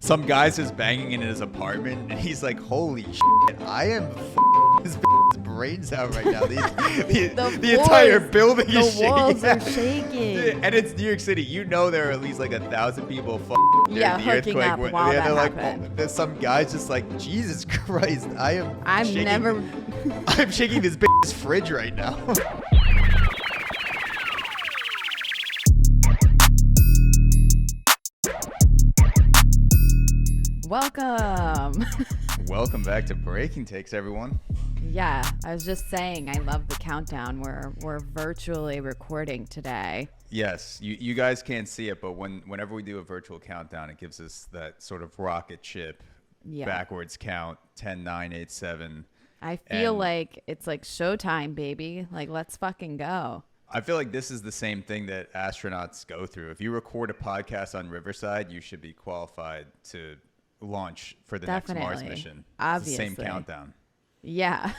Some guy's just banging in his apartment, and he's like, "Holy shit, I am his brains out right now." The entire building is shaking. The walls are shaking. And it's New York City. You know there are at least like 1,000 people during the hooking earthquake. up while that happened. There's some guys just like, Jesus Christ, I'm shaking this bitch's fridge right now. Welcome back to Breaking Takes, everyone. Yeah, I was just saying, I love the countdown. We're virtually recording today. Yes, you guys can't see it, but whenever we do a virtual countdown, it gives us that sort of rocket ship backwards count, 10, 9, 8, 7. I feel like it's like showtime, baby. Like, let's fucking go. I feel like this is the same thing that astronauts go through. If you record a podcast on Riverside, you should be qualified to launch for the next Mars mission. Obviously. It's the same countdown. Yeah.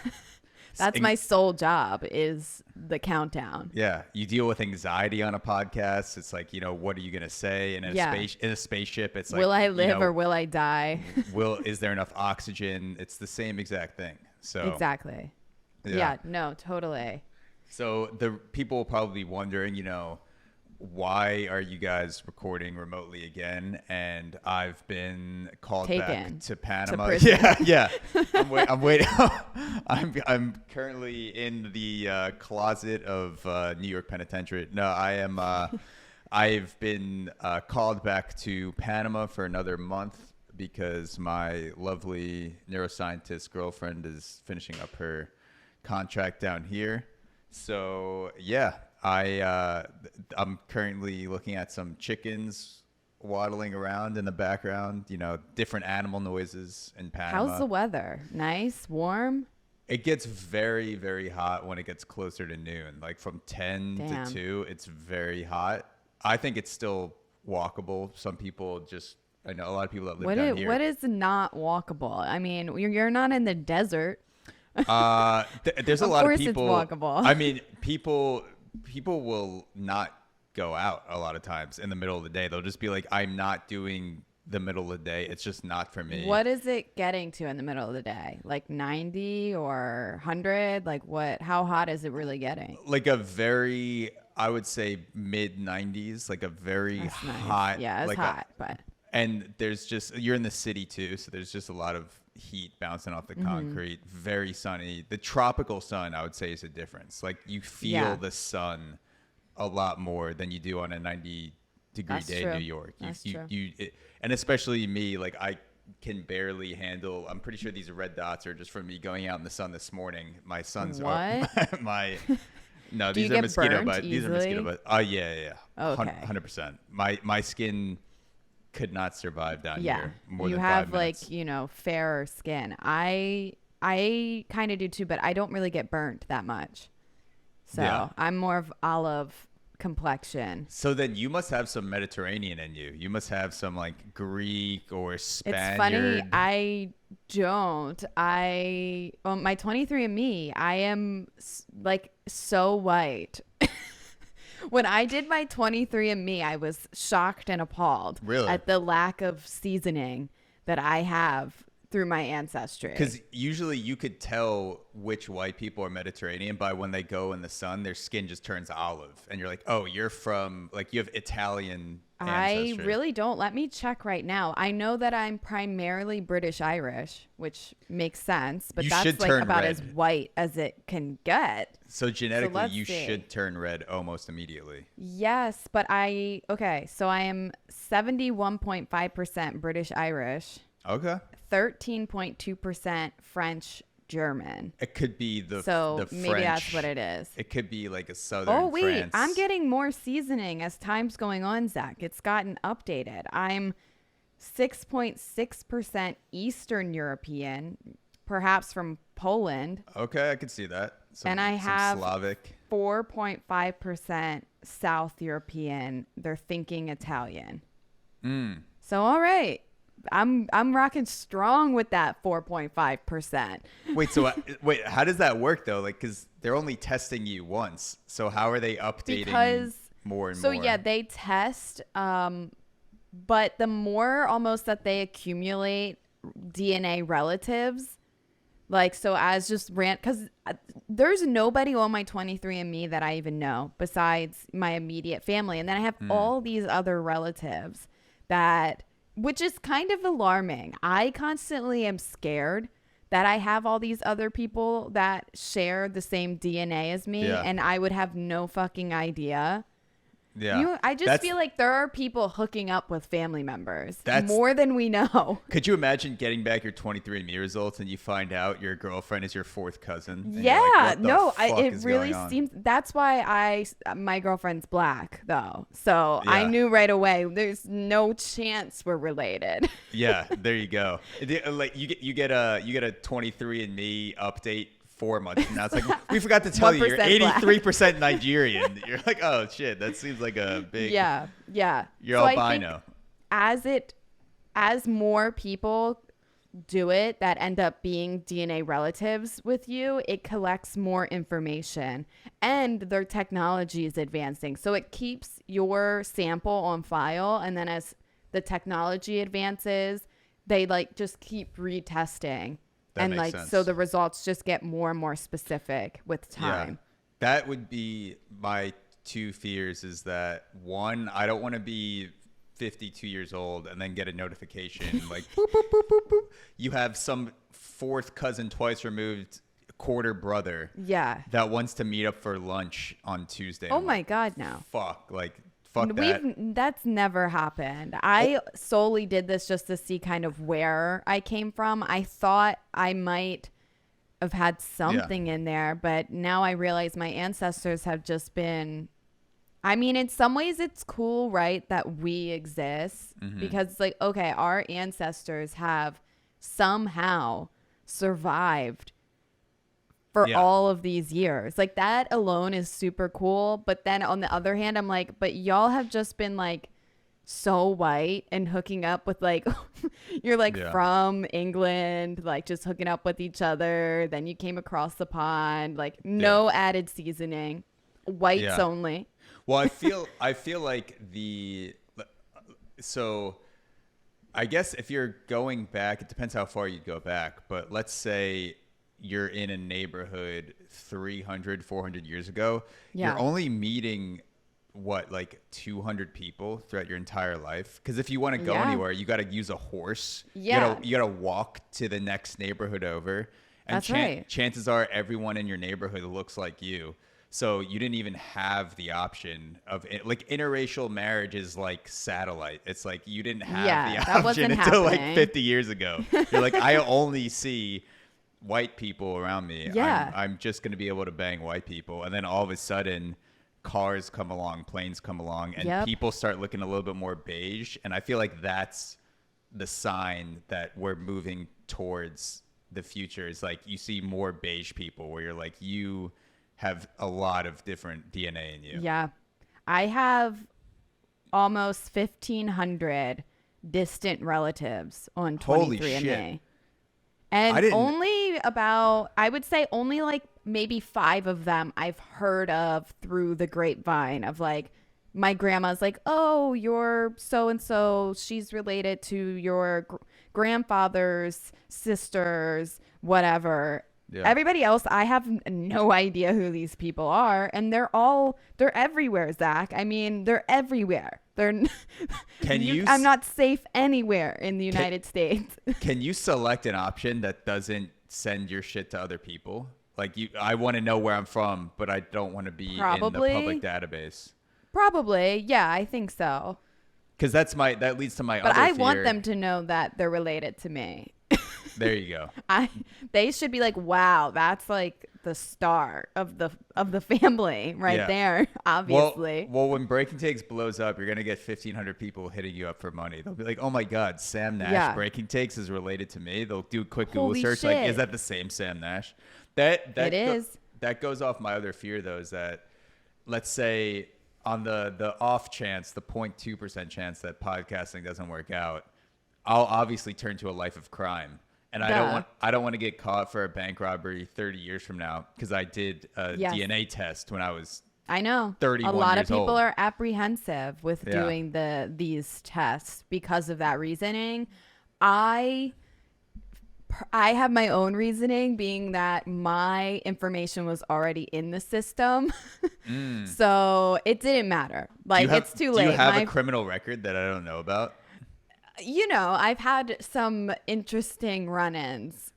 That's my sole job, is the countdown. Yeah. You deal with anxiety on a podcast. It's like, what are you going to say? And in a spaceship, it's like, will I live or will I die? Is there enough oxygen? It's the same exact thing. So exactly. Yeah, no, totally. So the people will probably be wondering, why are you guys recording remotely again? And I've been called back to Panama. Yeah. I'm waiting. I'm currently in the closet of New York Penitentiary. No, I am. I've been called back to Panama for another month because my lovely neuroscientist girlfriend is finishing up her contract down here. So yeah. I'm currently looking at some chickens waddling around in the background, different animal noises in Panama. How's the weather? Nice, warm? It gets very, very hot when it gets closer to noon. Like from 10 to 2, it's very hot. I think it's still walkable. Some people I know a lot of people that live down here. What is not walkable? I mean, you're not in the desert. There's a lot of people. Of course it's walkable. I mean, people will not go out a lot of times in the middle of the day. They'll just be like, I'm not doing the middle of the day. It's just not for me. What is it getting to in the middle of the day? Like 90 or 100? Like what? How hot is it really getting? Like I would say mid 90s, like a very hot. Nice. Yeah, it's hot, but. And you're in the city too. So there's just a lot of heat bouncing off the concrete. Very sunny. The tropical sun, I would say, is a difference. Like you feel the sun a lot more than you do on a 90-degree day in New York. That's true. And especially me, like I can barely handle. I'm pretty sure these red dots are just from me going out in the sun this morning. My sons are my. No, these are mosquito bites. These are mosquito bites. Oh yeah. Okay. 100%. My skin could not survive down here more you than have 5 minutes. like fairer skin. I kind of do too, but I don't really get burnt that much, so I'm more of olive complexion. So then you must have some Mediterranean in you. You must have some like Greek or Spaniard. It's funny, I don't. My 23andMe, I am like so white. When I did my 23andMe, I was shocked and appalled at the lack of seasoning that I have through my ancestry. Because usually you could tell which white people are Mediterranean by when they go in the sun, their skin just turns olive. And you're like, oh, you're from, like, you have Italian ancestry. I really don't. Let me check right now. I know that I'm primarily British-Irish, which makes sense. But that's like about as white as it can get. So genetically, you should turn red almost immediately. Yes, but so I am 71.5% British-Irish. Okay. 13.2% French-German. It could be the French. Maybe that's what it is. It could be like a southern France. I'm getting more seasoning as time's going on, Zach. It's gotten updated. I'm 6.6% Eastern European, perhaps from Poland. Okay, I can see that. And I have Slavic. 4.5% South European. They're thinking Italian. So all right. I'm rocking strong with that 4.5%. Wait, how does that work though? Like, because they're only testing you once. So how are they updating more and more? So yeah, they test But the more almost that they accumulate DNA relatives, like, so as just because there's nobody on my 23andMe that I even know besides my immediate family. And then I have all these other relatives which is kind of alarming. I constantly am scared that I have all these other people that share the same DNA as me, and I would have no fucking idea. Yeah. I just feel like there are people hooking up with family members more than we know. Could you imagine getting back your 23andMe results and you find out your girlfriend is your fourth cousin? Yeah, it really seems. That's why my girlfriend's black though, so I knew right away. There's no chance we're related. Yeah, there you go. Like you get a 23andMe update 4 months from now. It's like, we forgot to tell you you're 83% Nigerian. You're like, oh shit, that seems like a big you're so albino. I think as more people do it that end up being DNA relatives with you, it collects more information, and their technology is advancing, so it keeps your sample on file, and then as the technology advances, they like just keep retesting. That and like sense. So the results just get more and more specific with time. Yeah. That would be my two fears, is that one, I don't want to be 52 years old and then get a notification like boop, boop, boop, boop, boop. You have some fourth cousin twice removed quarter brother that wants to meet up for lunch on Tuesday. Oh my God, no. Fuck that. That's never happened. I solely did this just to see kind of where I came from. I thought I might have had something in there, but now I realize my ancestors have just been, I mean, in some ways it's cool, right, that we exist, because it's like, okay, our ancestors have somehow survived for all of these years. Like, that alone is super cool. But then on the other hand, I'm like, but y'all have just been like so white and hooking up with like, you're like from England, like just hooking up with each other. Then you came across the pond, like no added seasoning, whites only. Well, I feel like so I guess if you're going back, it depends how far you'd go back. But let's say you're in a neighborhood 300, 400 years ago, you're only meeting like 200 people throughout your entire life. Because if you want to go anywhere, you got to use a horse. You got to walk to the next neighborhood over. And chances are everyone in your neighborhood looks like you. So you didn't even have the option of it. Like, interracial marriage is like satellite. It's like you didn't have the option until like 50 years ago. You're like, I only see white people around me. I'm just going to be able to bang white people. And then all of a sudden, cars come along, planes come along, and people start looking a little bit more beige. And I feel like that's the sign that we're moving towards the future. Is like you see more beige people where you're like, you have a lot of different DNA in you. Yeah. I have almost 1,500 distant relatives on 23andMe. Holy shit. And only about, I would say only like maybe 5 of them I've heard of through the grapevine of like, my grandma's like, oh, you're so-and-so. She's related to your grandfather's sisters, whatever. Yeah. Everybody else, I have no idea who these people are. And they're everywhere, Zach. I mean, they're everywhere. I'm not safe anywhere in the United States. Can you select an option that doesn't send your shit to other people? Like, I want to know where I'm from, but I don't want to be in the public database. Probably. Yeah, I think so. Because that leads to my other fear. But I want them to know that they're related to me. There you go. They should be like, wow, that's like the star of the family right there, obviously. Well, when Breaking Takes blows up, you're gonna get 1,500 people hitting you up for money. They'll be like, oh my God, Sam Nash Breaking Takes is related to me. They'll do a quick Google search, shit. like, is that the same Sam Nash? It is. That goes off my other fear though, is that, let's say on the off chance, the 0.2% chance that podcasting doesn't work out, I'll obviously turn to a life of crime. And I don't want to get caught for a bank robbery 30 years from now, because I did a DNA test when I was I know. 31 A lot years of people old. are apprehensive with Yeah. doing these tests because of that reasoning. I have my own reasoning, being that my information was already in the system. So it didn't matter. Like, it's too late. Do you have a criminal record that I don't know about? You know, I've had some interesting run-ins.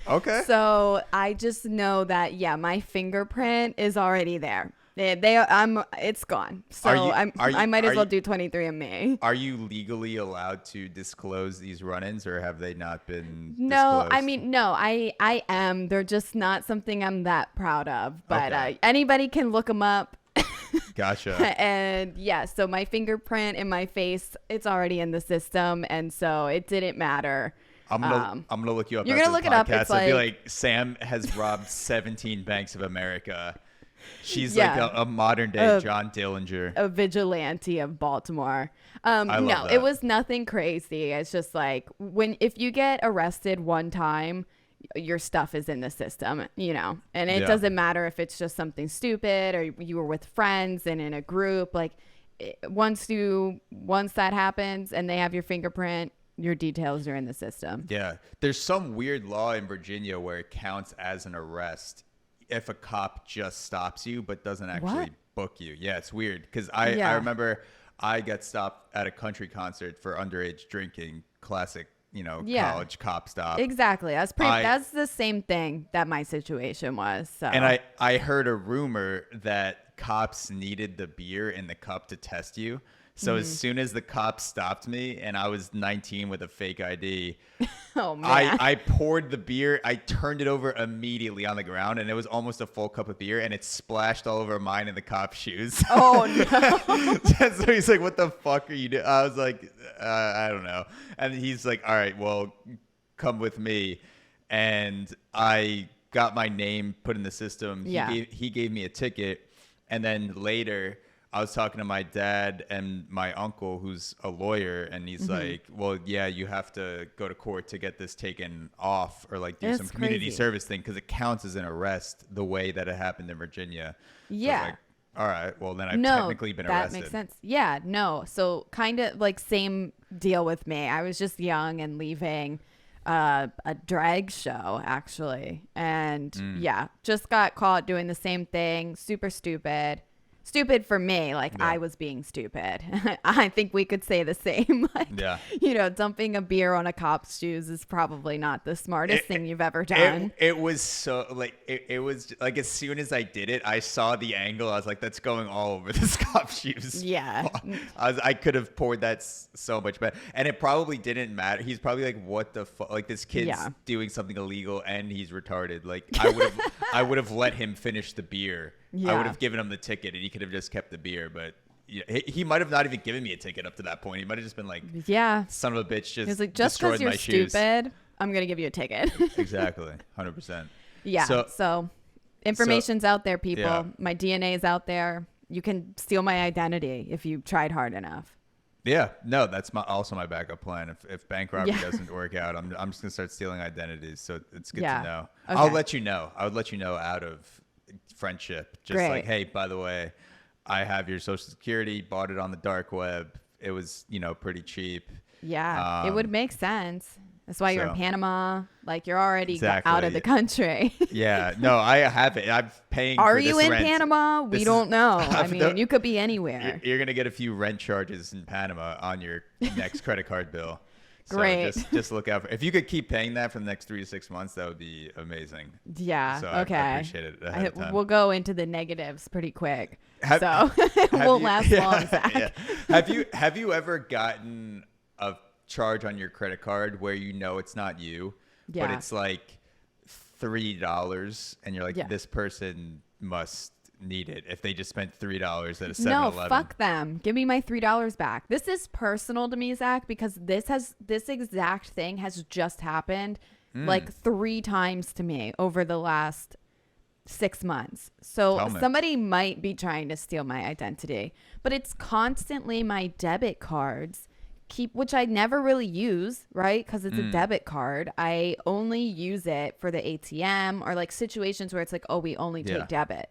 Okay. So I just know that, yeah, my fingerprint is already there. It's gone. So I might as well do 23andMe. Are you legally allowed to disclose these run-ins, or have they not been No, disclosed? I mean, no, I am. They're just not something I'm that proud of. But Okay. anybody can look them up. Gotcha. And yeah, so my fingerprint and my face, it's already in the system. And so it didn't matter. I'm gonna look you up. You're after gonna look the it up. podcast. It's I'd be like like, Sam has robbed 17 banks of America. She's Yeah. like a modern day John Dillinger. a vigilante of Baltimore. love No, that. it was nothing crazy. It's just like if you get arrested one time, your stuff is in the system, you know, and it Yeah. doesn't matter if it's just something stupid or you were with friends and in a group. Like once that happens and they have your fingerprint, your details are in the system. Yeah. There's some weird law in Virginia where it counts as an arrest if a cop just stops you but doesn't actually What? book you. Yeah, it's weird because I Yeah. remember I got stopped at a country concert for underage drinking. Classic, Yeah. college cop stop. Exactly. That's the same thing that my situation was. So. And I heard a rumor that cops needed the beer in the cup to test you. So as soon as the cops stopped me and I was 19 with a fake ID, Oh man. I poured the beer. I turned it over immediately on the ground, and it was almost a full cup of beer, and it splashed all over mine and the cop's shoes. Oh no. So he's like, "What the fuck are you doing?" I was like, "I don't know." And he's like, "All right, well, come with me." And I got my name put in the system. Yeah. He gave me a ticket, and then later I was talking to my dad and my uncle, who's a lawyer, and he's like, "Well, yeah, you have to go to court to get this taken off, or like do That's some community crazy. service thing, because it counts as an arrest the way that it happened in Virginia." So I was Yeah. like, all right, well then I've No, technically been that arrested. makes sense. Yeah, no. So kind of like same deal with me. I was just young and leaving a drag show actually, and yeah, just got caught doing the same thing. Super stupid. Stupid for me, like Yeah. I was being stupid. I think we could say the same. Like, Yeah. Dumping a beer on a cop's shoes is probably not the smartest thing you've ever done. It was so like it was like as soon as I did it, I saw the angle. I was like, "That's going all over this cop's shoes." Yeah. I could have poured that so much better, and it probably didn't matter. He's probably like, "What the fuck?" Like this kid's Yeah. doing something illegal, and he's retarded. Like I would have let him finish the beer. I Yeah. would have given him the ticket, and he could have just kept the beer. But yeah, he might have not even given me a ticket up to that point. He might have just been like, Yeah. "Son of a bitch, just He's like, just destroyed because you're my shoes." stupid, I'm going to give you a ticket. Exactly, 100%. Yeah. So, information's out there, people. Yeah. My DNA is out there. You can steal my identity if you tried hard enough. Yeah, no, that's also my backup plan. If bank robbery Yeah. doesn't work out, I'm just gonna start stealing identities. So it's good Yeah. to know. Okay. I'll let you know. I would let you know out of friendship. Just Great. like, hey, by the way, I have your social security. Bought it on the dark web. It was pretty cheap. Yeah. It would make sense. That's why you're in so- Panama. Like you're already Exactly. out of the country. Yeah, no, I have it. I'm paying. Are for you this in rent. Panama? This We is- don't know. I No. mean, you could be anywhere. You're gonna get a few rent charges in Panama on your next credit card bill. So Great. Just look out for. If you could keep paying that for the next 3 to 6 months, that would be amazing. Yeah. So Okay. I appreciate it ahead of time. We'll go into the negatives pretty quick. Have- So it Have won't you- last yeah, long, Zach. yeah. Have you ever gotten a charge on your credit card where it's not you, but Yeah. it's like $3, and you're like, Yeah. this person must need it if they just spent $3 at a 7-Eleven. No, fuck them. Give me my $3 back. This is personal to me, Zach, because this exact thing has just happened like 3 times to me over the last 6 months. So Tell me. somebody might be trying to steal my identity, but it's constantly my debit cards which I never really use, right? Because it's a debit card. I only use it for the ATM or like situations where it's like, oh, we only take Yeah. debit.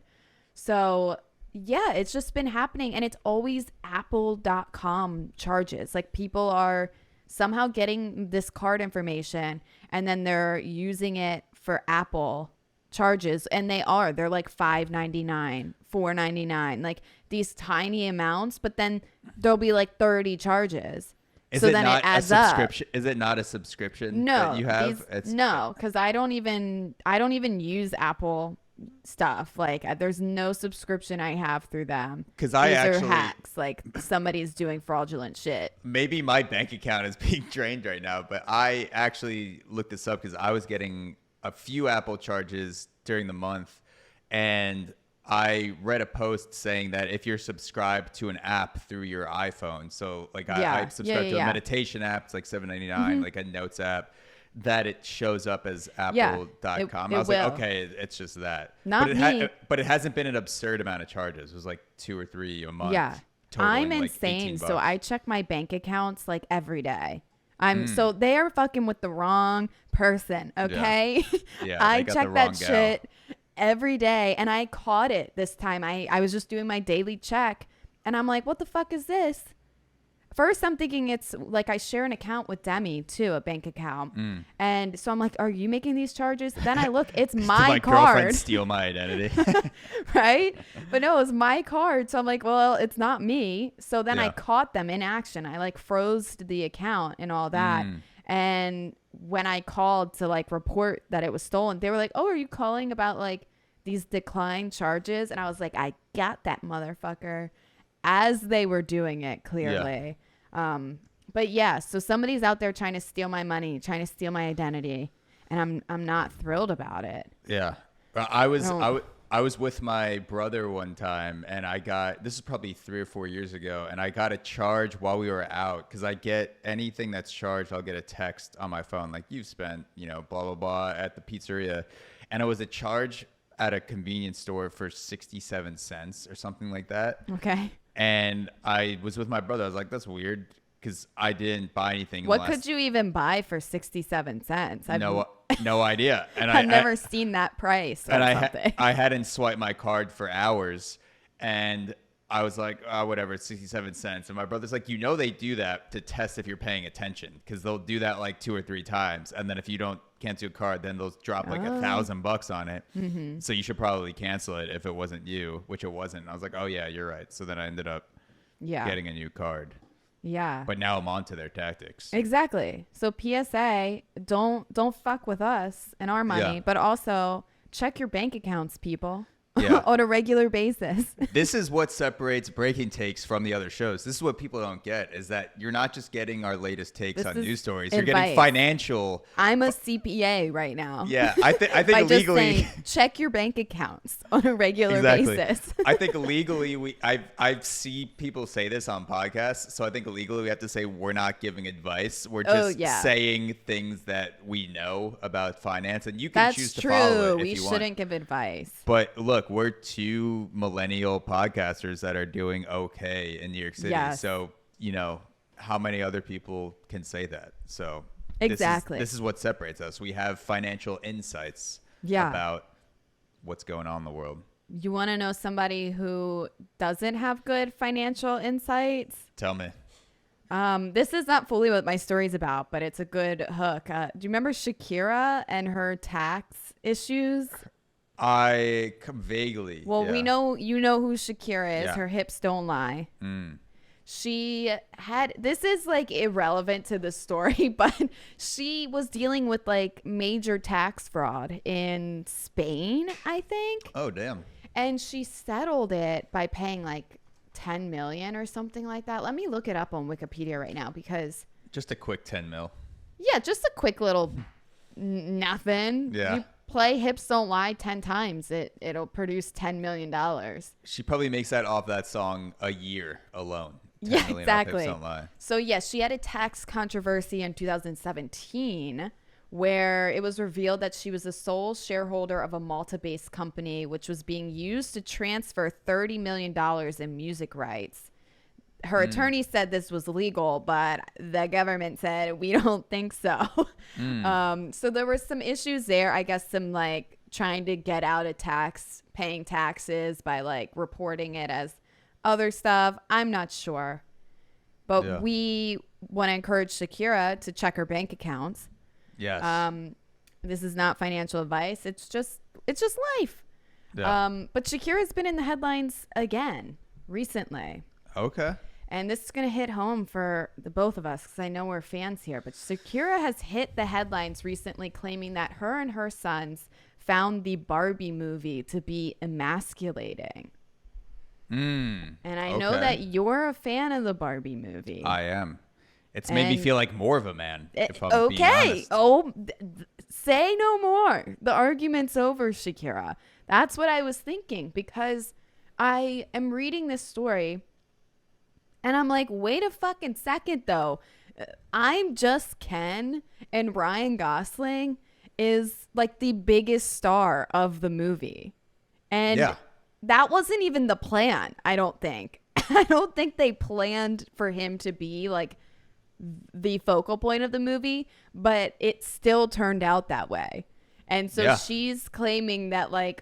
So Yeah, it's just been happening, and it's always apple.com charges. Like, people are somehow getting this card information and then they're using it for Apple charges, and they're like $5.99, $4.99, like these tiny amounts, but then there'll be like 30 charges. Is it not a subscription? Is it not a subscription that you have? No, because I don't even use Apple stuff. Like, there's no subscription I have through them. Because these are hacks. Like, somebody's doing fraudulent shit. Maybe my bank account is being drained right now, but I actually looked this up because I was getting a few Apple charges during the month, and I read a post saying that if you're subscribed to an app through your iPhone, so like I subscribe to a meditation app, it's like $7.99, like a notes app, that it shows up as apple.com. I was like, okay, it's just that. But it hasn't been an absurd amount of charges. It was like 2 or 3 a month. Yeah. I'm insane. So I check my bank accounts like every day. So they are fucking with the wrong person, okay? Yeah, I check that shit every day, and I caught it this time. I was just doing my daily check, and I'm like, what the fuck is this? First, I'm thinking it's like I share an account with Demi too, a bank account. And so I'm like, are you making these charges? Then I look, it's my card. Girlfriend steal my identity. Right? But no, it's my card. So I'm like, well, it's not me. So then I caught them in action. I like froze the account and all that. And when I called to like report that it was stolen, they were like, oh, are you calling about like these declined charges? And I was like, I got that motherfucker. As they were doing it, clearly. But yeah, so somebody's out there trying to steal my money, trying to steal my identity, and I'm not thrilled about it. Yeah. I was with my brother one time, and this is probably 3 or 4 years ago, and I got a charge while we were out, because I get anything that's charged, I'll get a text on my phone, like, you've spent, blah, blah, blah at the pizzeria. And it was a charge at a convenience store for 67 cents or something like that. Okay. And I was with my brother. I was like, that's weird, because I didn't buy anything. What could you even buy for 67 cents? No idea. And I've never seen that price. And I hadn't swiped my card for hours. And I was like, oh, whatever, it's 67 cents. And my brother's like, they do that to test if you're paying attention, because they'll do that like 2 or 3 times. And then if you don't cancel your card, then they'll drop like $1,000 on it. So you should probably cancel it if it wasn't you, which it wasn't. And I was like, oh yeah, you're right. So then I ended up getting a new card. Yeah. But now I'm on to their tactics. Exactly. So PSA, don't fuck with us and our money, but also check your bank accounts, people. On a regular basis. This is what separates Breaking Takes from the other shows. This is what people don't get, is that you're not just getting our latest takes on news stories. You're getting financial. I'm a CPA right now. Yeah, I think legally, just saying, check your bank accounts on a regular basis. I think legally, I've seen people say this on podcasts, so I think legally we have to say we're not giving advice. We're just saying things that we know about finance, and you can choose to follow it if you want. We shouldn't give advice. But look, we're 2 millennial podcasters that are doing okay in New York City. Yes. So, how many other people can say that? So exactly. This is what separates us. We have financial insights about what's going on in the world. You want to know somebody who doesn't have good financial insights? Tell me. This is not fully what my story's about, but it's a good hook. Do you remember Shakira and her tax issues? I vaguely. Well, we know who Shakira is. Yeah. Her hips don't lie. She had, this is like irrelevant to the story, but she was dealing with like major tax fraud in Spain, I think. Oh, damn. And she settled it by paying like 10 million or something like that. Let me look it up on Wikipedia right now, because just a quick 10 mil. Yeah, just a quick little nothing. Yeah. You play Hips Don't Lie 10 times, it'll produce $10 million. She probably makes that off that song a year alone. Yeah, exactly. So yes, she had a tax controversy in 2017 where it was revealed that she was the sole shareholder of a Malta-based company which was being used to transfer $30 million in music rights. Her attorney said this was legal, but the government said, we don't think so. So there were some issues there. I guess some like trying to get out of paying taxes by like reporting it as other stuff. I'm not sure. But we want to encourage Shakira to check her bank accounts. Yes. This is not financial advice. It's just life. Yeah. But Shakira's been in the headlines again recently. Okay. And this is going to hit home for the both of us because I know we're fans here. But Shakira has hit the headlines recently claiming that her and her sons found the Barbie movie to be emasculating. And I know that you're a fan of the Barbie movie. I am. It's made me feel like more of a man. If I'm being okay. honest. Say no more. The argument's over, Shakira. That's what I was thinking because I am reading this story and I'm like, wait a fucking second though. I'm Just Ken and Ryan Gosling is like the biggest star of the movie. And that wasn't even the plan, I don't think. I don't think they planned for him to be like the focal point of the movie, but it still turned out that way. And so she's claiming that like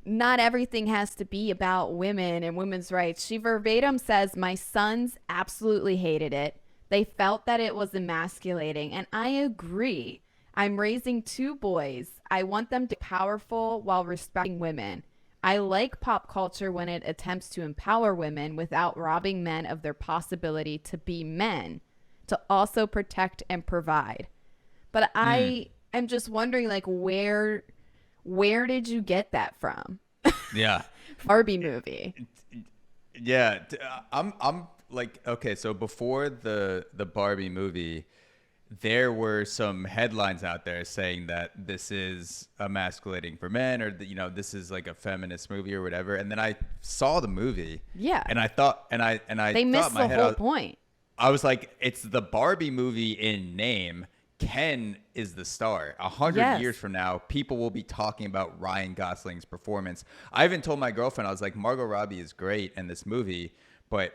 not everything has to be about women and women's rights. She verbatim says, my sons absolutely hated it. They felt that it was emasculating. And I agree. I'm raising 2 boys. I want them to be powerful while respecting women. I like pop culture when it attempts to empower women without robbing men of their possibility to be men, to also protect and provide. But I am just wondering, like, where did you get that from? Yeah. Barbie movie. Yeah. I'm like, okay, so before the Barbie movie, there were some headlines out there saying that this is emasculating for men, or that, you know, this is like a feminist movie or whatever. And then I saw the movie. Yeah. And I thought, they missed the whole point. I was like, it's the Barbie movie in name. Ken is the star. 100 years from now, people will be talking about Ryan Gosling's performance. I even told my girlfriend, I was like, Margot Robbie is great in this movie, but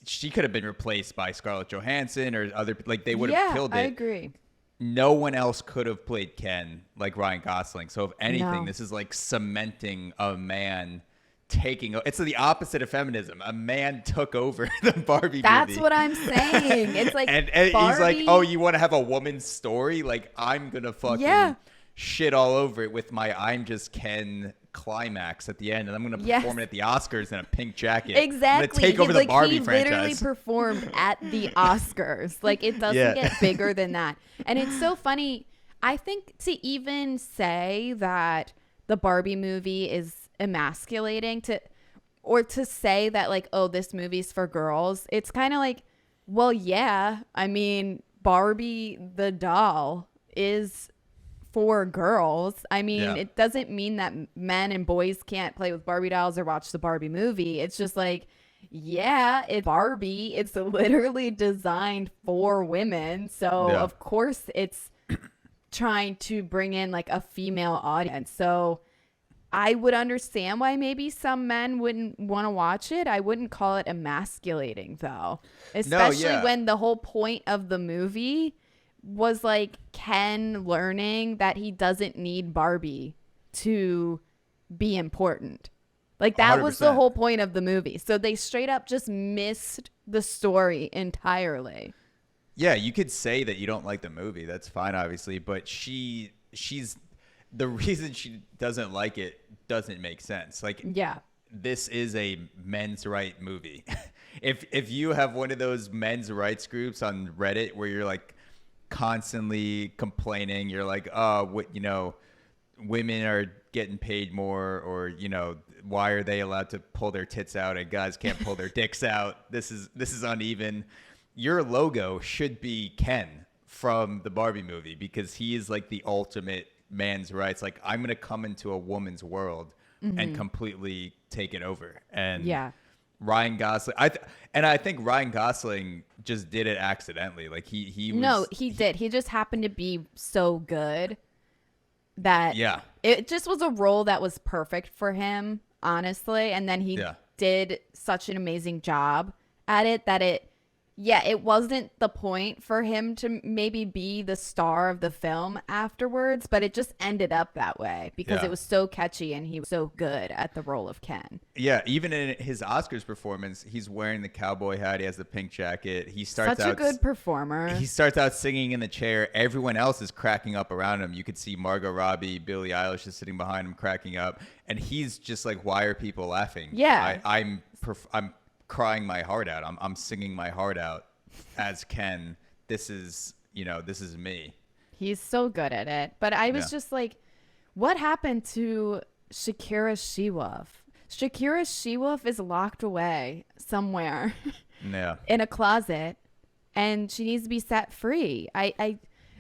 she could have been replaced by Scarlett Johansson or other, like they would have killed it. I agree. No one else could have played Ken like Ryan Gosling. So if anything, this is like cementing a man taking. It's the opposite of feminism. A man took over the Barbie movie. That's what I'm saying. It's like and he's like, oh, you want to have a woman's story? Like, I'm gonna fucking shit all over it with my I'm Just Ken climax at the end, and I'm gonna perform it at the Oscars in a pink jacket. Exactly. I'm gonna take over the Barbie franchise. He literally performed at the Oscars. Like, it doesn't get bigger than that. And it's so funny. I think to even say that the Barbie movie is emasculating, to say that like, oh, this movie's for girls, it's kind of like, well, yeah, I mean, Barbie the doll is for girls. I mean, it doesn't mean that men and boys can't play with Barbie dolls or watch the Barbie movie. It's just like, yeah, it's Barbie. It's literally designed for women. So of course it's trying to bring in like a female audience. So I would understand why maybe some men wouldn't want to watch it. I wouldn't call it emasculating though, especially when the whole point of the movie was like Ken learning that he doesn't need Barbie to be important. Like that 100%. Was the whole point of the movie. So they straight up just missed the story entirely. Yeah, you could say that you don't like the movie. That's fine, obviously. But she's the reason she doesn't like it doesn't make sense. Like, this is a men's right movie. If you have one of those men's rights groups on Reddit where you're like constantly complaining, you're like, oh, what, you know, women are getting paid more, or, you know, why are they allowed to pull their tits out and guys can't pull their dicks out? This is uneven. Your logo should be Ken from the Barbie movie, because he is like the ultimate man's rights. Like, I'm going to come into a woman's world and completely take it over. And Ryan Gosling, I think Ryan Gosling just did it accidentally. Like he did. He just happened to be so good that it just was a role that was perfect for him, honestly. And then he did such an amazing job at it that yeah, it wasn't the point for him to maybe be the star of the film afterwards, but it just ended up that way because it was so catchy and he was so good at the role of Ken. Yeah, even in his Oscars performance, he's wearing the cowboy hat. He has the pink jacket. He starts Such a good performer. He starts out singing in the chair. Everyone else is cracking up around him. You could see Margot Robbie, Billie Eilish is sitting behind him cracking up, and he's just like, "Why are people laughing?" Yeah, I'm crying my heart out. I'm singing my heart out as Ken. This is me. He's so good at it. But I was just like, what happened to Shakira She-Wolf? Shakira She-Wolf is locked away somewhere in a closet, and she needs to be set free.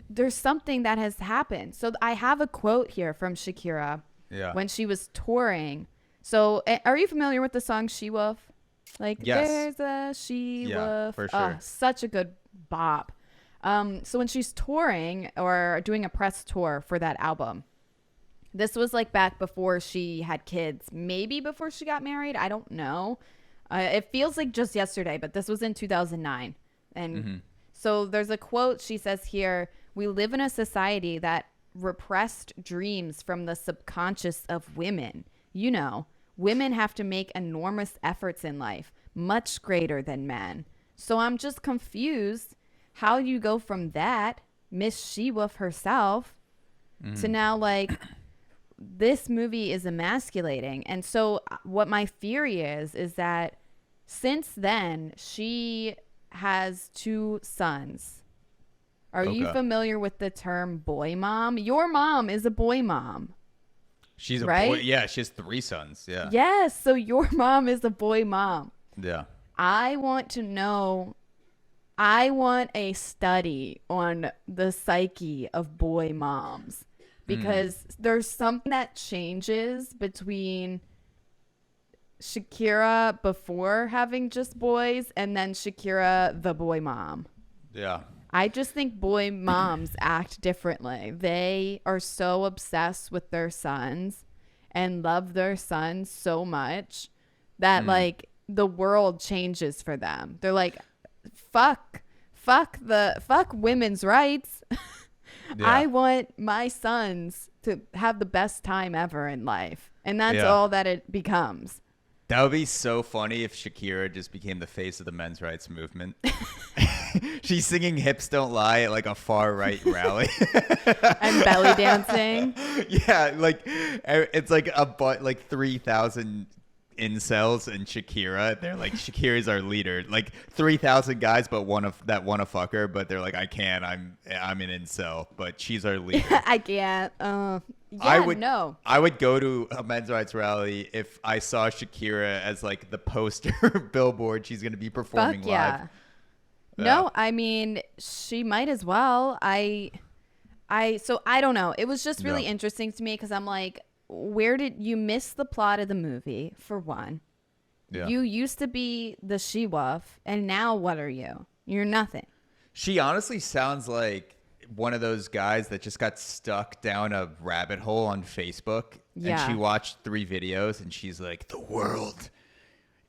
There's something that has happened. So I have a quote here from Shakira when she was touring. So are you familiar with the song She-Wolf? Like, there's a she-wolf. Yeah, for sure. Such a good bop. So when she's touring or doing a press tour for that album, this was like back before she had kids, maybe before she got married. I don't know. It feels like just yesterday, but this was in 2009. And so there's a quote she says here, "We live in a society that repressed dreams from the subconscious of women. You know, women have to make enormous efforts in life, much greater than men. So I'm just confused how you go from that, Miss She-Wolf herself, to now like this movie is emasculating." And so what my theory is that since then she has 2 sons. Are you familiar with the term boy mom? Your mom is a boy mom. She's a boy. Yeah, she has 3 sons. Yeah. Yes. So your mom is a boy mom. Yeah. I want to know. I want a study on the psyche of boy moms because there's something that changes between Shakira before having just boys and then Shakira, the boy mom. Yeah. I just think boy moms act differently. They are so obsessed with their sons and love their sons so much that like the world changes for them. They're like, fuck women's rights. I want my sons to have the best time ever in life. And that's all that it becomes. That would be so funny if Shakira just became the face of the men's rights movement. She's singing "Hips Don't Lie" at like a far right rally and belly dancing. Yeah, like it's like like 3,000 incels and Shakira. They're like, Shakira's our leader. Like 3,000 guys, but want to fuck her, but they're like, I can't. I'm an incel, but she's our leader. I can't. I would go to a men's rights rally if I saw Shakira as like the poster billboard. She's going to be performing live. Yeah. No, I mean, she might as well. So I don't know. It was just really interesting to me because I'm like, where did you miss the plot of the movie for one? Yeah. You used to be the she-wolf, and now what are you? You're nothing. She honestly sounds like one of those guys that just got stuck down a rabbit hole on Facebook. Yeah. And she watched 3 videos and she's like, the world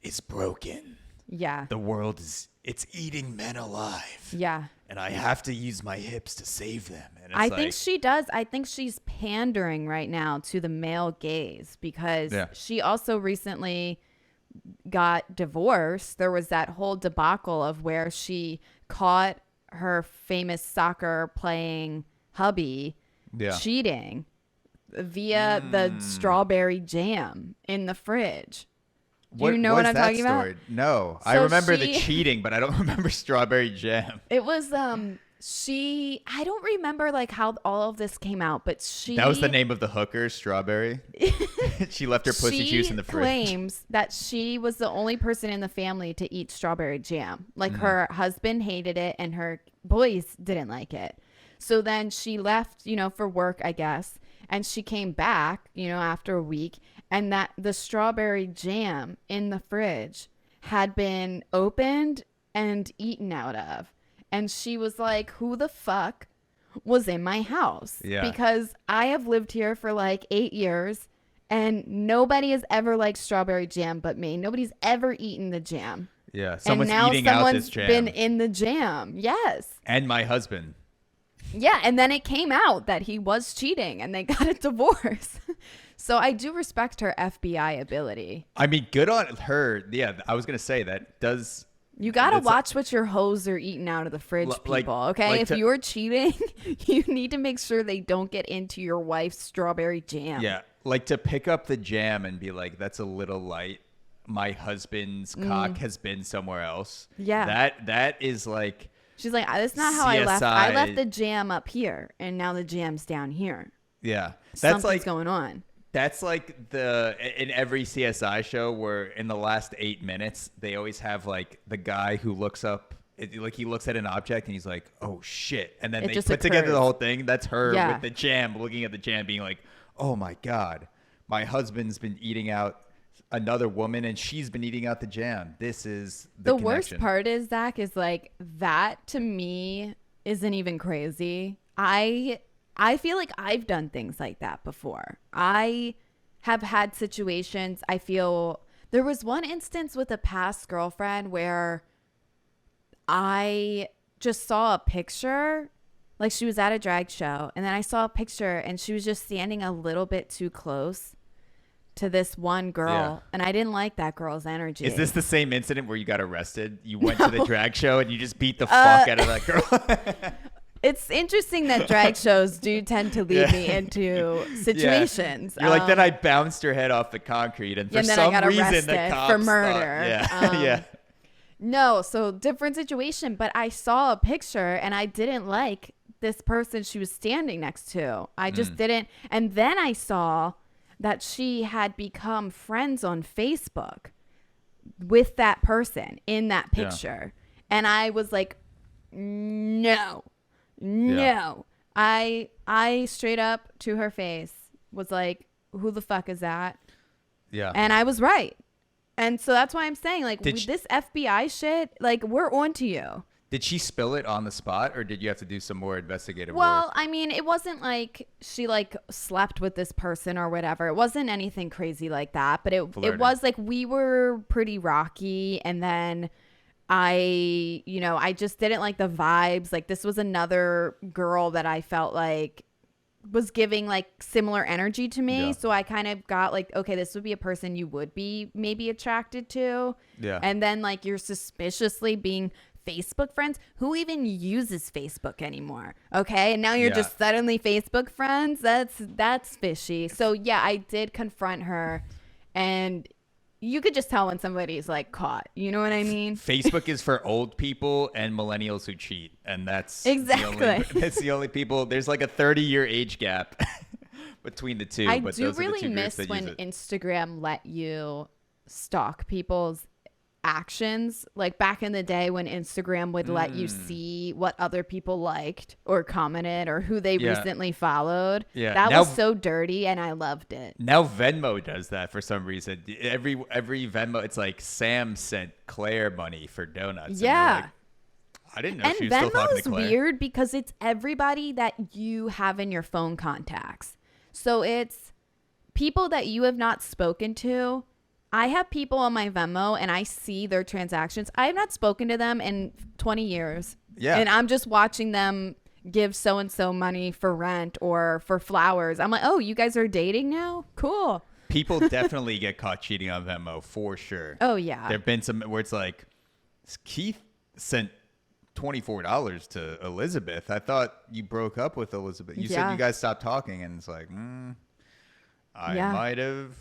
is broken. Yeah. The world it's eating men alive. Yeah. And I have to use my hips to save them. And I think she does. I think she's pandering right now to the male gaze because she also recently got divorced. There was that whole debacle of where she caught her famous soccer playing hubby cheating via the strawberry jam in the fridge. Do you know what I'm talking about? No. So I remember the cheating, but I don't remember strawberry jam. It was I don't remember like how all of this came out, but that was the name of the hooker, Strawberry. She left her pussy juice in the fridge. She claims that she was the only person in the family to eat strawberry jam. Like her husband hated it and her boys didn't like it. So then she left, for work, I guess. And she came back, after a week, and that the strawberry jam in the fridge had been opened and eaten out of. And she was like, who the fuck was in my house? Yeah. Because I have lived here for like 8 years and nobody has ever liked strawberry jam but me. Nobody's ever eaten the jam. Yeah, And someone's now eating out this someone's jam. been in the jam. Yes. And my husband. Yeah, and then it came out that he was cheating and they got a divorce. So I do respect her FBI ability. I mean, good on her. Yeah, I was going to say that does. You got to watch what your hoes are eating out of the fridge, people, okay? If you're cheating, you need to make sure they don't get into your wife's strawberry jam. Yeah, like to pick up the jam and be like, that's a little light. My husband's cock has been somewhere else. Yeah. That is like. She's like, that's not how I left. I left the jam up here, and now the jam's down here. Yeah. That's Something's going on. That's like in every CSI show where in the last 8 minutes, they always have like the guy who looks up, like he looks at an object and he's like, oh shit. And then they put together the whole thing. That's her with the jam, looking at the jam being like, oh my God, my husband's been eating out another woman and she's been eating out the jam. This is the connection. Worst part is, Zach, is like that to me isn't even crazy. I feel like I've done things like that before. I have had situations. I feel there was one instance with a past girlfriend where I just saw a picture, like she was at a drag show, and then I saw a picture and she was just standing a little bit too close to this one girl, and I didn't like that girl's energy. Is this the same incident where you got arrested? You went to the drag show and you just beat the fuck out of that girl? It's interesting that drag shows do tend to lead me into situations. You're like, then I bounced her head off the concrete, and for some reason the cops for murder. Yeah. No, so different situation, but I saw a picture and I didn't like this person she was standing next to. I just didn't. And then I saw that she had become friends on Facebook with that person in that picture. And I was like, no. I straight up to her face was like, who the fuck is that? Yeah. And I was right. And so that's why I'm saying, like, this FBI shit, like, we're on to you. Did she spill it on the spot, or did you have to do some more investigative work? Well, I mean, it wasn't like she like slept with this person or whatever. It wasn't anything crazy like that, but it was like we were pretty rocky, and then I just didn't like the vibes. Like, this was another girl that I felt like was giving like similar energy to me. Yeah. So I kind of got like, okay, this would be a person you would be maybe attracted to. Yeah. And then like you're suspiciously being Facebook friends. Who even uses Facebook anymore? Okay. And now you're just suddenly Facebook friends. That's fishy. So yeah, I did confront her, and you could just tell when somebody's like caught. You know what I mean? Facebook is for old people and millennials who cheat. And that's exactly the only people. There's like a 30-year age gap between the two. I do really miss when Instagram let you stalk people's actions, like back in the day when Instagram would let you see what other people liked or commented or who they recently followed. That was so dirty, and I loved it. Now Venmo does that for some reason. Every Venmo, it's like Sam sent Claire money for donuts. Yeah. Like, I didn't know she was still talking to Claire. And Venmo is weird because it's everybody that you have in your phone contacts. So it's people that you have not spoken to. I have people on my Venmo and I see their transactions. I have not spoken to them in 20 years. Yeah. And I'm just watching them give so-and-so money for rent or for flowers. I'm like, oh, you guys are dating now? Cool. People definitely get caught cheating on Venmo for sure. Oh, yeah. There have been some where it's like, Keith sent $24 to Elizabeth. I thought you broke up with Elizabeth. You said you guys stopped talking, and it's like, I might have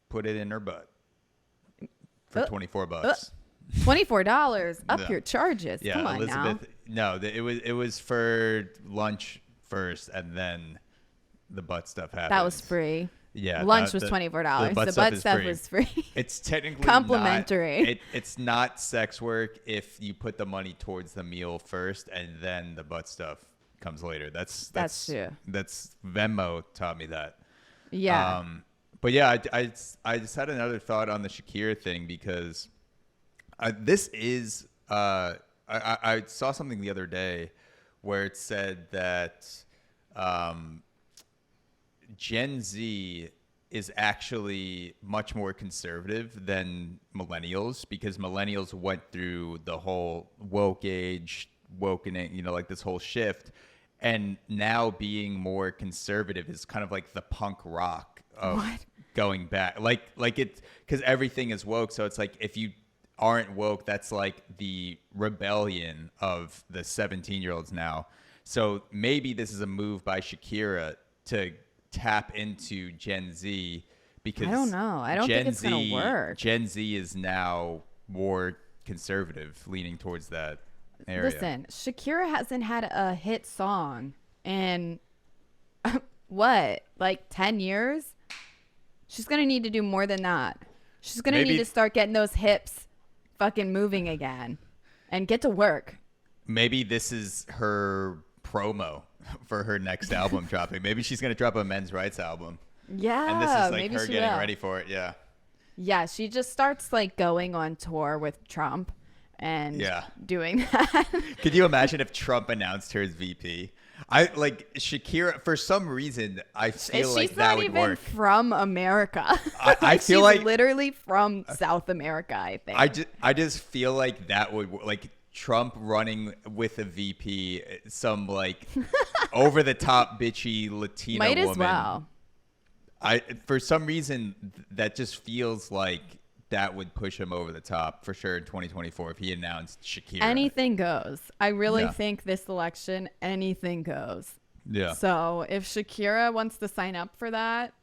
put it in her butt for $24. $24 up your charges. Yeah, come on, Elizabeth. Now. No, it was for lunch first, and then the butt stuff happened. That was free. Yeah, lunch was $24. The butt stuff was free. It's technically complimentary. It's not sex work if you put the money towards the meal first, and then the butt stuff comes later. That's true. That's Venmo taught me that. Yeah. But yeah, I just had another thought on the Shakira thing because this is I saw something the other day where it said that Gen Z is actually much more conservative than millennials, because millennials went through the whole woke age, wokening, you know, like this whole shift. And now being more conservative is kind of like the punk rock of going back. Like it's because everything is woke. So it's like if you aren't woke, that's like the rebellion of the 17-year-olds now. So maybe this is a move by Shakira to tap into Gen Z, because I don't know. I don't think it's going to work. Gen Z is now more conservative, leaning towards that area. Listen, Shakira hasn't had a hit song in what, like 10 years? She's going to need to do more than that. She's going to need to start getting those hips fucking moving again and get to work. Maybe this is her promo for her next album dropping. Maybe she's going to drop a men's rights album. Yeah. And this is like her getting ready for it. Yeah. Yeah. She just starts like going on tour with Trump and doing that. Could you imagine if Trump announced her as VP? I like Shakira for some reason. I feel like that would work. She's not even from America. I feel like literally from South America. I think. I just feel like that would like Trump running with a VP, some like over the top bitchy Latina woman. Might as well. For some reason that just feels like that would push him over the top for sure in 2024 if he announced Shakira. Anything goes. I really think this election, anything goes. Yeah. So if Shakira wants to sign up for that,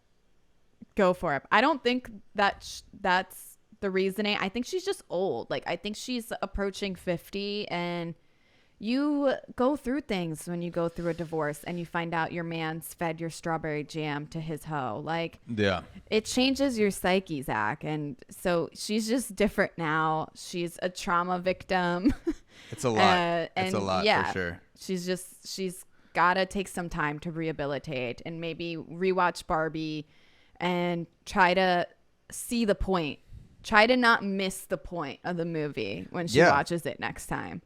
go for it. I don't think that that's the reasoning. I think she's just old. Like, I think she's approaching 50, and you go through things when you go through a divorce and you find out your man's fed your strawberry jam to his hoe. Like, it changes your psyche, Zach. And so she's just different now. She's a trauma victim. It's a lot. It's a lot for sure. She's got to take some time to rehabilitate and maybe rewatch Barbie and try to see the point. Try to not miss the point of the movie when she watches it next time.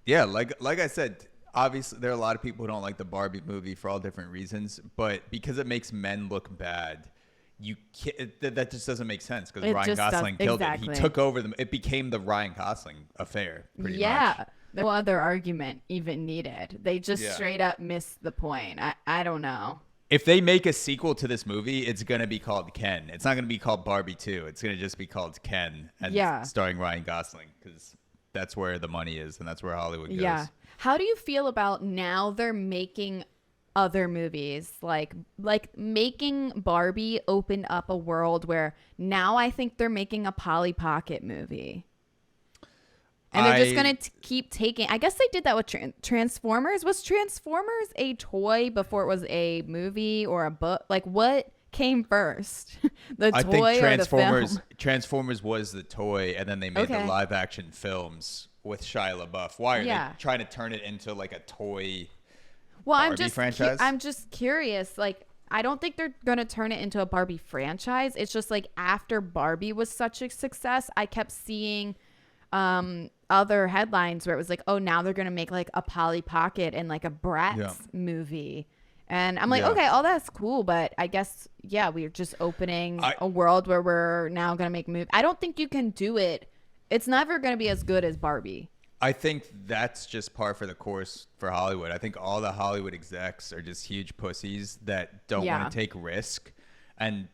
Yeah, like I said, obviously there are a lot of people who don't like the Barbie movie for all different reasons, but because it makes men look bad, that just doesn't make sense, because Ryan Gosling killed it. He took over it became the Ryan Gosling affair, pretty much. Yeah, no other argument even needed. They just straight up missed the point. I don't know. If they make a sequel to this movie, it's going to be called Ken. It's not going to be called Barbie 2. It's going to just be called Ken, and starring Ryan Gosling, because that's where the money is, and that's where Hollywood goes. Yeah. How do you feel about now they're making other movies? Like making Barbie open up a world where now I think they're making a Polly Pocket movie. And they're just going to keep taking... I guess they did that with Transformers. Was Transformers a toy before it was a movie or a book? Like, what came first? The toy or the film? Transformers was the toy, and then they made the live action films with Shia LaBeouf. Why are they trying to turn it into like a toy Barbie franchise? I'm just curious. Like, I don't think they're going to turn it into a Barbie franchise. It's just like after Barbie was such a success, I kept seeing other headlines where it was like, oh, now they're going to make like a Polly Pocket and like a Bratz movie. And I'm like, okay, all that's cool, but I guess, we're just opening a world where we're now going to make movies. I don't think you can do it. It's never going to be as good as Barbie. I think that's just par for the course for Hollywood. I think all the Hollywood execs are just huge pussies that don't want to take risk. And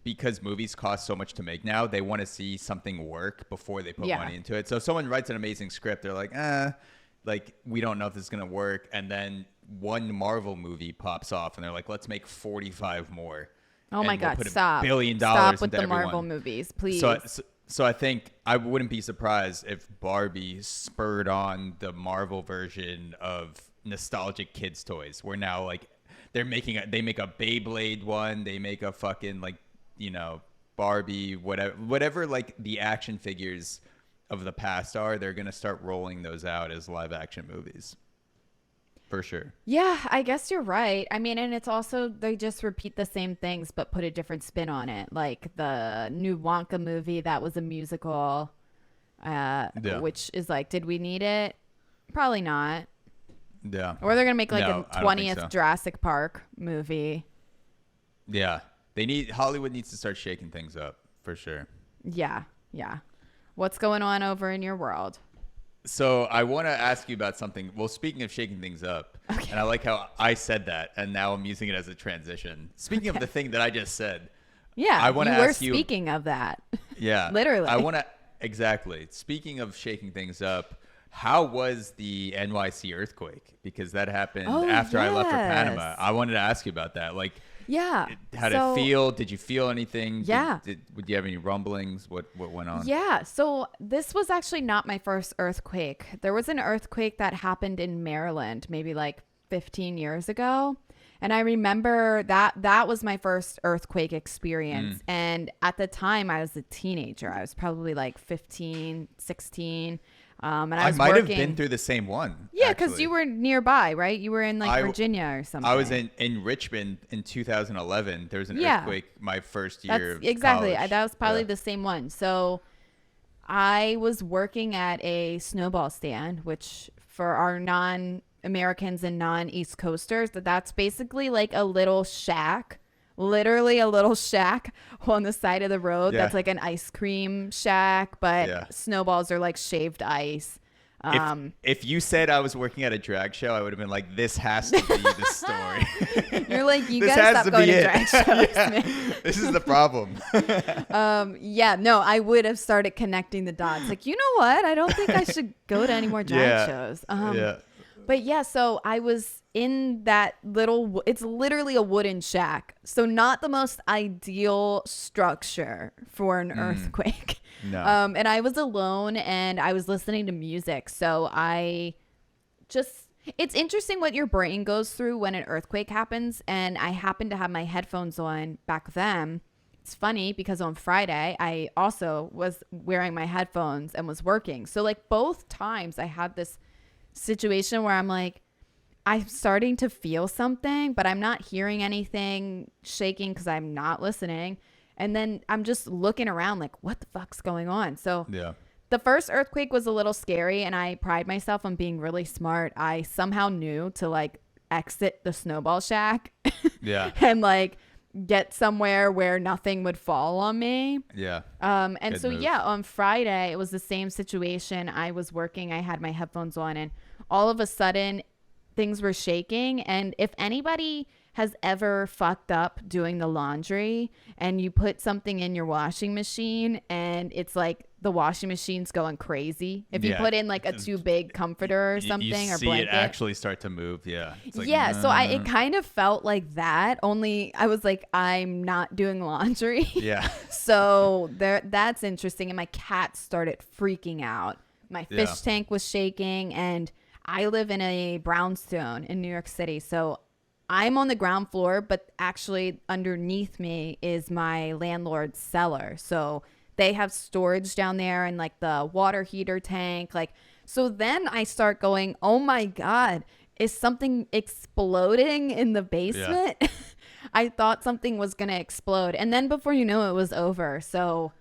because movies cost so much to make now, they want to see something work before they put money into it. So if someone writes an amazing script, they're like, like, we don't know if this is going to work. And then one Marvel movie pops off and they're like, let's make 45 more. Oh my God, stop. $1 billion Stop with the Marvel movies, please. So I think I wouldn't be surprised if Barbie spurred on the Marvel version of nostalgic kids toys, where now like they make a Beyblade one, they make a fucking like, you know, Barbie, whatever like the action figures of the past are, they're going to start rolling those out as live action movies. For sure. Yeah, I guess you're right. I mean, and it's also, they just repeat the same things but put a different spin on it. Like the new Wonka movie, that was a musical, which is like, did we need it? Probably not. Yeah. Or they're going to make like a 20th Jurassic Park movie. Yeah. Hollywood needs to start shaking things up for sure. Yeah. What's going on over in your world? So I want to ask you about something. Well, speaking of shaking things up, and I like how I said that, and now I'm using it as a transition. Speaking of the thing that I just said, I want to ask you. Speaking of that, literally. Exactly. Speaking of shaking things up, how was the NYC earthquake? Because that happened after I left for Panama. I wanted to ask you about that. Like, how did it feel? Did you feel anything? Did you have any rumblings? What went on? Yeah. So this was actually not my first earthquake. There was an earthquake that happened in Maryland maybe like 15 years ago. And I remember that was my first earthquake experience. And at the time I was a teenager. I was probably like 15, 16. And I might have been through the same one. Yeah, because you were nearby, right? You were in like Virginia or something. I was in Richmond in 2011. There was an earthquake my first year of exactly. college. That was probably the same one. So I was working at a snowball stand, which for our non-Americans and non-East Coasters, that's basically like a little shack. Literally a little shack on the side of the road. That's like an ice cream shack, but snowballs are like shaved ice. If you said I was working at a drag show, I would have been like, this has to be the story. You're like, you gotta stop going to drag shows, man. This is the problem. No, I would have started connecting the dots. Like, you know what? I don't think I should go to any more drag shows. But so I was in that it's literally a wooden shack. So not the most ideal structure for an earthquake. No. And I was alone and I was listening to music. So it's interesting what your brain goes through when an earthquake happens. And I happened to have my headphones on back then. It's funny because on Friday, I also was wearing my headphones and was working. So like both times I had this situation where I'm like, I'm starting to feel something, but I'm not hearing anything shaking because I'm not listening. And then I'm just looking around like, what the fuck's going on? So the first earthquake was a little scary, and I pride myself on being really smart. I somehow knew to like exit the snowball shack and like get somewhere where nothing would fall on me. And good so move. On Friday it was the same situation. I was working, I had my headphones on, and all of a sudden things were shaking. And if anybody has ever fucked up doing the laundry and you put something in your washing machine and it's like the washing machine's going crazy, if you put in like a too big comforter or something you or blanket, it actually start to move. It's like, so it kind of felt like that, only I was like, I'm not doing laundry. So that's interesting. And my cat started freaking out. My fish tank was shaking, and I live in a brownstone in New York City. So I'm on the ground floor, but actually underneath me is my landlord's cellar. So they have storage down there and like the water heater tank. Like, so then I start going, oh my God, is something exploding in the basement? I thought something was going to explode. And then before you know it was over. So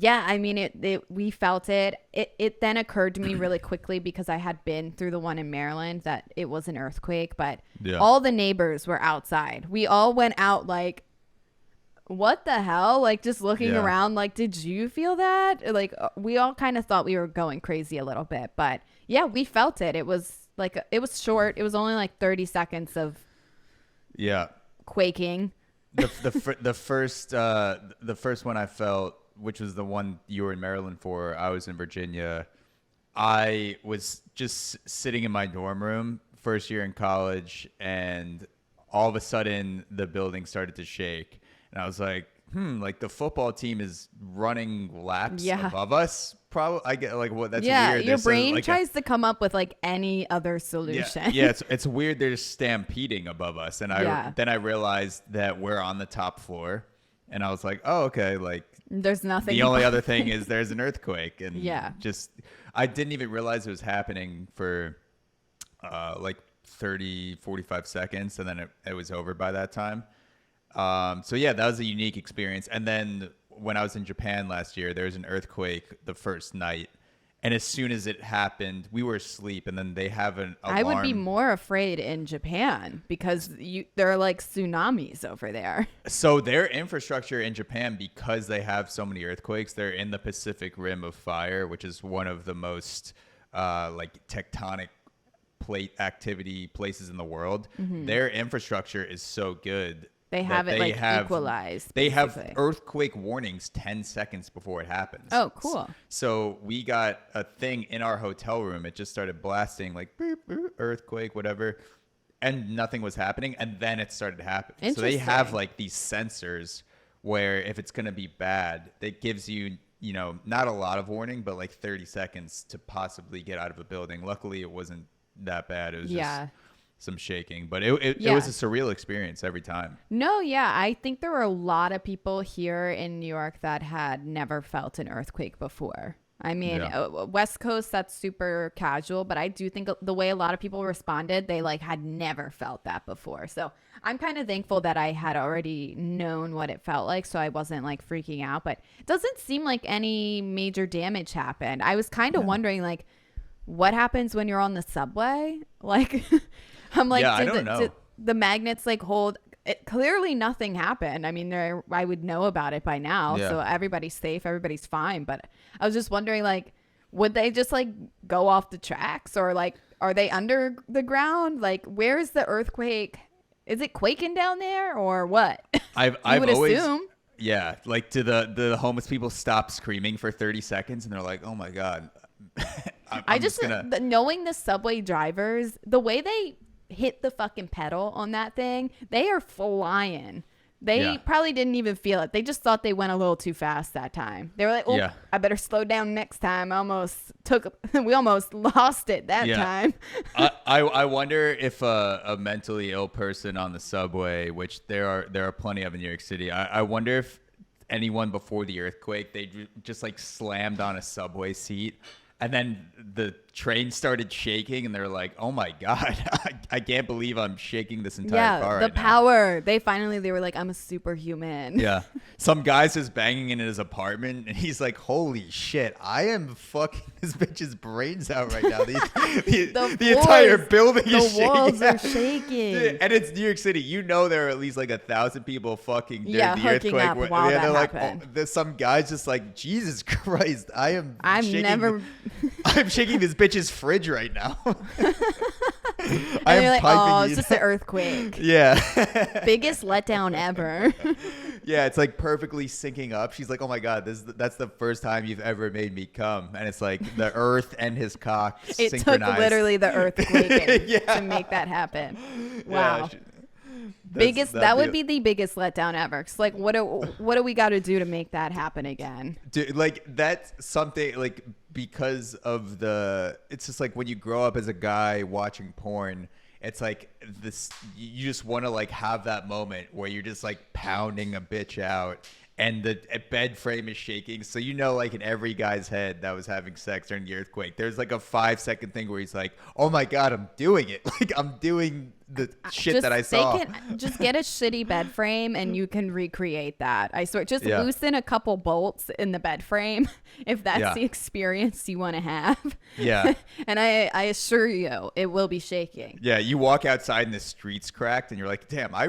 I mean, we felt it. It then occurred to me really quickly because I had been through the one in Maryland that it was an earthquake, but all the neighbors were outside. We all went out like, what the hell? Like just looking around like, did you feel that? Like we all kind of thought we were going crazy a little bit, but we felt it. It was like, it was short. It was only like 30 seconds of quaking. The first one I felt, which was the one you were in Maryland for, I was in Virginia. I was just sitting in my dorm room, first year in college, and all of a sudden the building started to shake. And I was like, like the football team is running laps above us. Probably, I get like, what? That's weird. Your brain tries to come up with like any other solution. It's weird. They're just stampeding above us. And then I realized that we're on the top floor. And I was like, oh, okay, like there's nothing. The only other thing is there's an earthquake. And I didn't even realize it was happening for like 30, 45 seconds. And then it was over by that time. That was a unique experience. And then when I was in Japan last year, there was an earthquake the first night. And as soon as it happened, we were asleep, and then they have an alarm. I would be more afraid in Japan because there are like tsunamis over there. So their infrastructure in Japan, because they have so many earthquakes, they're in the Pacific Rim of Fire, which is one of the most like tectonic plate activity places in the world. Their infrastructure is so good. They have it equalized. They have earthquake warnings 10 seconds before it happens. Oh, cool. So we got a thing in our hotel room. It just started blasting like beep, beep, earthquake, whatever. And nothing was happening. And then it started happening. So they have like these sensors where if it's going to be bad, it gives you, you know, not a lot of warning, but like 30 seconds to possibly get out of a building. Luckily, it wasn't that bad. It was just some shaking, but it was a surreal experience every time. No, yeah. I think there were a lot of people here in New York that had never felt an earthquake before. I mean, West Coast, that's super casual, but I do think the way a lot of people responded, they like had never felt that before. So I'm kind of thankful that I had already known what it felt like, so I wasn't like freaking out, but it doesn't seem like any major damage happened. I was kind of wondering like, what happens when you're on the subway? Like, I'm like, did the magnets like hold it? Clearly nothing happened. I mean, I would know about it by now. So everybody's safe. Everybody's fine. But I was just wondering, like, would they just like go off the tracks, or like, are they under the ground? Like, where's the earthquake? Is it quaking down there or what? I would always assume. Yeah. Like, do the homeless people stop screaming for 30 seconds and they're like, oh my God. Knowing the subway drivers, the way they hit the fucking pedal on that thing, they are flying. They probably didn't even feel it. They just thought they went a little too fast that time. They were like, oh, I better slow down next time. We almost lost it that time. I wonder if a mentally ill person on the subway, which there are plenty of in New York City, I wonder if anyone before the earthquake, they just like slammed on a subway seat. And then the train started shaking, and they're like, "Oh my God, I can't believe I'm shaking this entire car right now." Yeah, the power. They were like, "I'm a superhuman." Yeah. Some guy's just banging in his apartment, and he's like, "Holy shit, I am fucking this bitch's brains out right now." The entire building is shaking. The walls are shaking. And it's New York City. You know there are at least like 1,000 people fucking during the earthquake. Up while that happened. Like, there's some guy's just like, Jesus Christ, I'm shaking this bitch's fridge right now. I'm like, oh, it's just an earthquake. Yeah. Biggest letdown ever. Yeah, it's like perfectly syncing up. She's like, oh my God, that's the first time you've ever made me come. And it's like the earth and his cock synchronized. It took literally the earthquake to make that happen. Wow. Yeah, that would be the biggest letdown ever. Cause like, what do we got to do to make that happen again? Dude, like that's something like, because of it's just like when you grow up as a guy watching porn, it's like this, you just want to like have that moment where you're just like pounding a bitch out and the bed frame is shaking. So, you know, like in every guy's head that was having sex during the earthquake, there's like a 5-second thing where he's like, oh my God, I'm doing it. Like I'm doing the shit that I saw. Just get a shitty bed frame and you can recreate that. I swear, just loosen a couple bolts in the bed frame if that's the experience you want to have. Yeah. And I assure you, it will be shaking. Yeah, you walk outside and the street's cracked and you're like, damn, I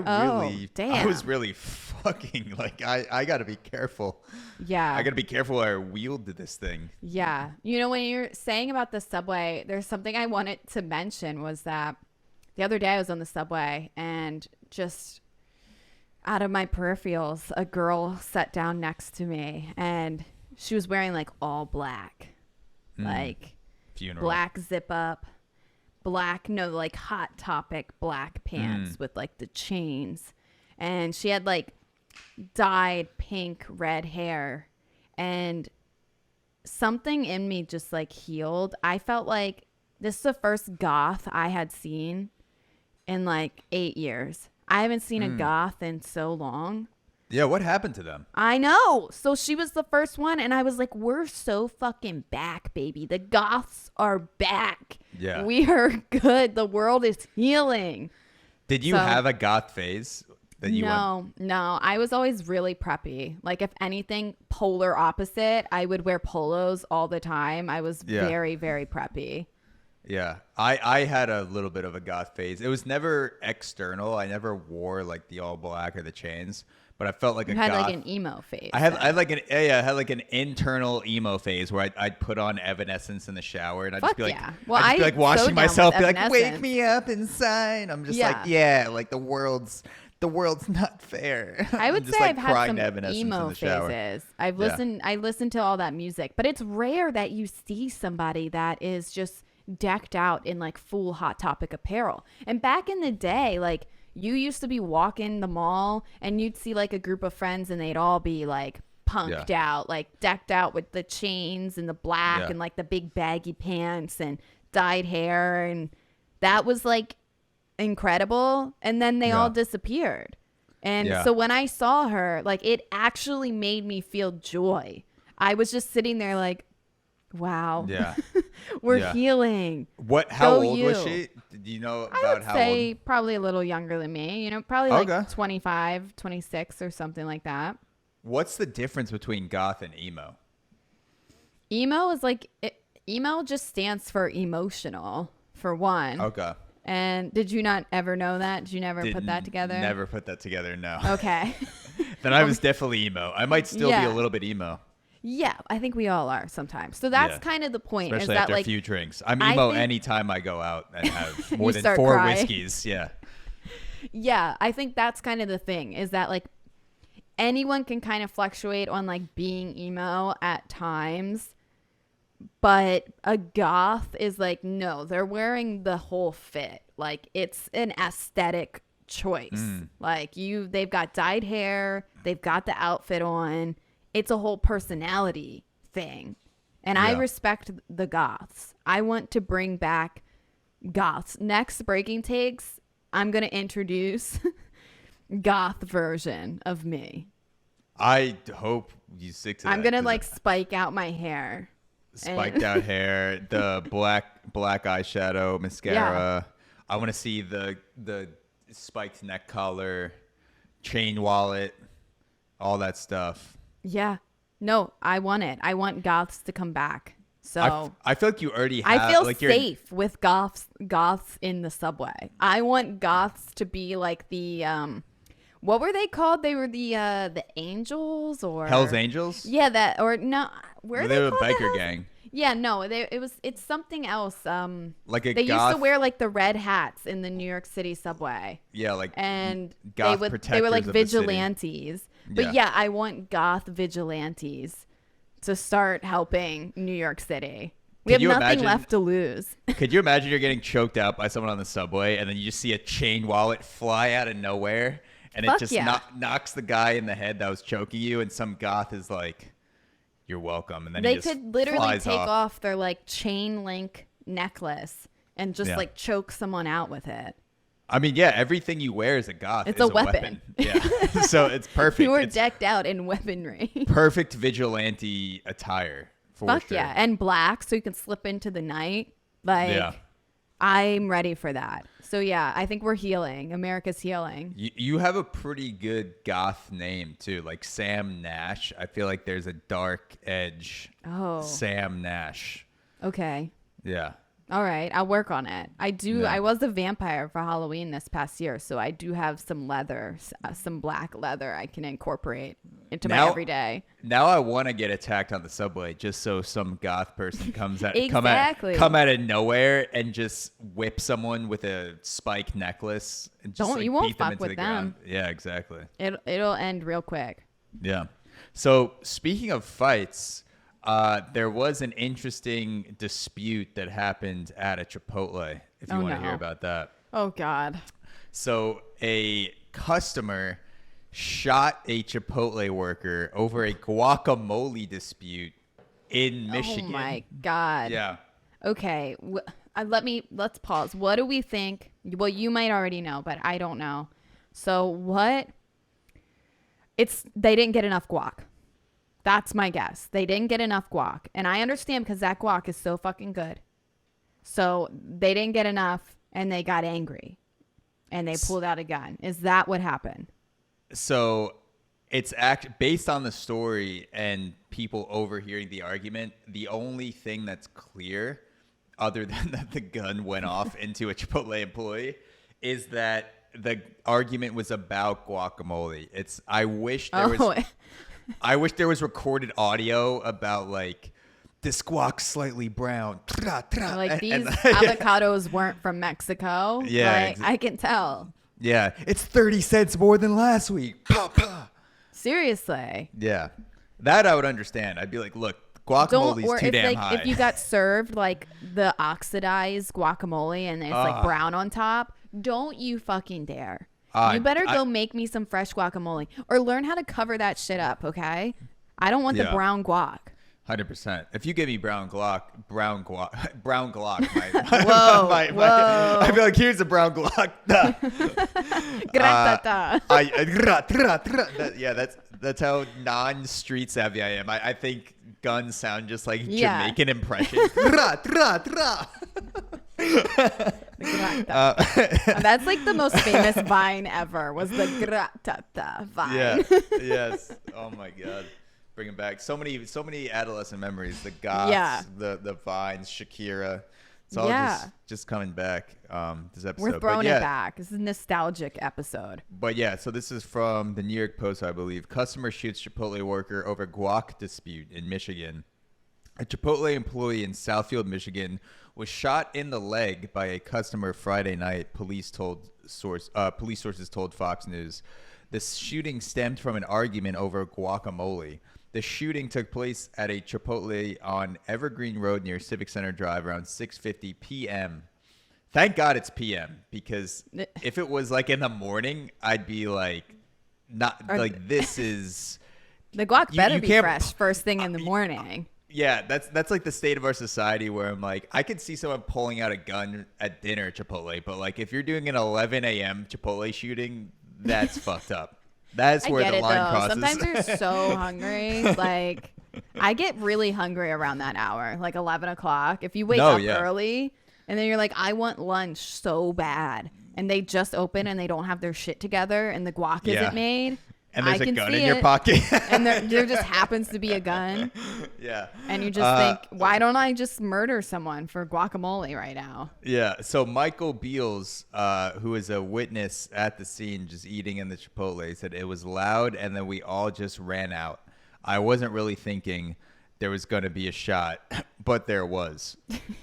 was really fucking like, I got to be careful. Yeah. I got to be careful where I wielded this thing. Yeah. You know, when you're saying about the subway, there's something I wanted to mention was that the other day I was on the subway and just out of my peripherals, a girl sat down next to me and she was wearing like all black, like funeral, black zip up, like Hot Topic black pants with like the chains. And she had like dyed pink red hair, and something in me just like healed. I felt like this is the first goth I had seen in like 8 years. I haven't seen a goth in so long. Yeah, what happened to them? I know. So she was the first one, and I was like, we're so fucking back, baby. The goths are back. Yeah. We are good. The world is healing. Did you have a goth phase? that you went? No. I was always really preppy. Like, if anything, polar opposite. I would wear polos all the time. I was very, very preppy. Yeah. I had a little bit of a goth phase. It was never external. I never wore like the all black or the chains, but I felt like you had like an emo phase. I had like an internal emo phase where I'd put on Evanescence in the shower and I'd just be like, well, I'd just be like washing myself, be like, wake me up inside. I'm just like the world's not fair. I would just, say like, I've had some Evanescence emo phases. I listened to all that music, but it's rare that you see somebody that is just decked out in like full Hot Topic apparel. And back in the day, like, you used to be walking the mall and you'd see like a group of friends and they'd all be like punked out, like decked out with the chains and the black and like the big baggy pants and dyed hair, and that was like incredible. And then they all disappeared. And so when I saw her, like, it actually made me feel joy. I was just sitting there like, wow. Yeah. We're healing. How old was she? Do you know about how old? I would say probably a little younger than me. You know, probably like 25, 26 or something like that. What's the difference between goth and emo? Emo is like, emo just stands for emotional, for one. Okay. And did you not ever know that? Did you never put that together? Never put that together, no. Okay. Then I was definitely emo. I might still be a little bit emo. Yeah, I think we all are sometimes. So that's kind of the point. Especially is after that, like, a few drinks. I'm emo anytime I go out and have more than 4 crying. whiskeys. Yeah. Yeah, I think that's kind of the thing, is that like anyone can kind of fluctuate on like being emo at times. But a goth is like, no, they're wearing the whole fit. Like, it's an aesthetic choice. Like, they've got dyed hair, they've got the outfit on. It's a whole personality thing. And I respect the goths. I want to bring back goths. Next Breaking Takes, I'm going to introduce goth version of me. I hope you stick to that. I'm going to like spike out my hair. Spiked out hair, the black eyeshadow, mascara. I want to see the spiked neck collar, chain wallet, all that stuff. Yeah. No, I want it. I want goths to come back. So I feel like you already have. I feel like safe with goths in the subway. I want goths to be like the what were they called? They were the Angels or Hell's Angels? Yeah, that or no. Were they were a biker gang. Yeah, no, it's something else. Like a they goth, used to wear like the red hats in the New York City subway. Yeah, like and goth they were like vigilantes. But yeah, I want goth vigilantes to start helping New York City. We have nothing left to lose. Could you imagine you're getting choked out by someone on the subway and then you just see a chain wallet fly out of nowhere and it just knocks the guy in the head that was choking you, and some goth is like, "You're welcome," and then they could literally take off their like chain link necklace and just like choke someone out with it. I mean, yeah, everything you wear is a goth. It's a weapon. Yeah, so it's perfect. You were decked out in weaponry. Perfect vigilante attire. For sure. Yeah, and black, so you can slip into the night. Like, I'm ready for that. So yeah, I think we're healing. America's healing. You have a pretty good goth name too, like Sam Nash. I feel like there's a dark edge. Oh, Sam Nash. Okay. Yeah. All right, I'll work on it. I was a vampire for Halloween this past year, so I do have some leather, some black leather I can incorporate into my everyday. Now I want to get attacked on the subway just so some goth person comes out come out of nowhere and just whip someone with a spike necklace and just you won't beat them fuck into with the them. ground. Yeah, exactly. It'll end real quick. Yeah. So speaking of fights, there was an interesting dispute that happened at a Chipotle, if you want to hear about that. Oh, God. So a customer shot a Chipotle worker over a guacamole dispute in Michigan. Oh, my God. Yeah. Okay. Let's pause. What do we think? Well, you might already know, but I don't know. So they didn't get enough guac. That's my guess. They didn't get enough guac. And I understand because that guac is so fucking good. So they didn't get enough and they got angry and they pulled out a gun. Is that what happened? So it's based on the story and people overhearing the argument. The only thing that's clear, other than that the gun went off into a Chipotle employee, is that the argument was about guacamole. I wish there was recorded audio about like, this guac's slightly brown. Like these avocados weren't from Mexico. Yeah, like, I can tell. Yeah, it's 30 cents more than last week. Pa, pa. Seriously. Yeah, that I would understand. I'd be like, look, guacamole's too damn high. If you got served like the oxidized guacamole and it's like brown on top, don't you fucking dare. You better go make me some fresh guacamole or learn how to cover that shit up, okay? I don't want the brown guac. 100%. If you give me brown Glock, whoa. I feel like here's a brown Glock. Yeah, that's how non-street savvy I am. I think guns sound just like Jamaican impressions. That's like the most famous Vine ever. Was the gratata Vine? Yeah. Yes. Oh my god. Bringing back so many adolescent memories. The goths, the Vines, Shakira. It's all just coming back. This episode. We're throwing it back. This is a nostalgic episode. But yeah, so this is from the New York Post, I believe. Customer shoots Chipotle worker over guac dispute in Michigan. A Chipotle employee in Southfield, Michigan, was shot in the leg by a customer Friday night. Police sources told Fox News. The shooting stemmed from an argument over guacamole. The shooting took place at a Chipotle on Evergreen Road near Civic Center Drive around 6:50 p.m. Thank God it's p.m. because if it was like in the morning, I'd be like, this is the guac better be fresh first thing in the morning. Yeah, that's like the state of our society where I'm like, I could see someone pulling out a gun at dinner at Chipotle, but like if you're doing an 11 a.m. Chipotle shooting, that's fucked up. That's where the line crosses. Sometimes you're so hungry. Like, I get really hungry around that hour, like 11 o'clock. If you wake up early and then you're like, I want lunch so bad. And they just open and they don't have their shit together and the guac isn't made. And there's a gun in your pocket. And there just happens to be a gun. Yeah. And you just think, why don't I just murder someone for guacamole right now? Yeah. So Michael Beals, who is a witness at the scene just eating in the Chipotle, said it was loud and then we all just ran out. I wasn't really thinking there was going to be a shot, but there was.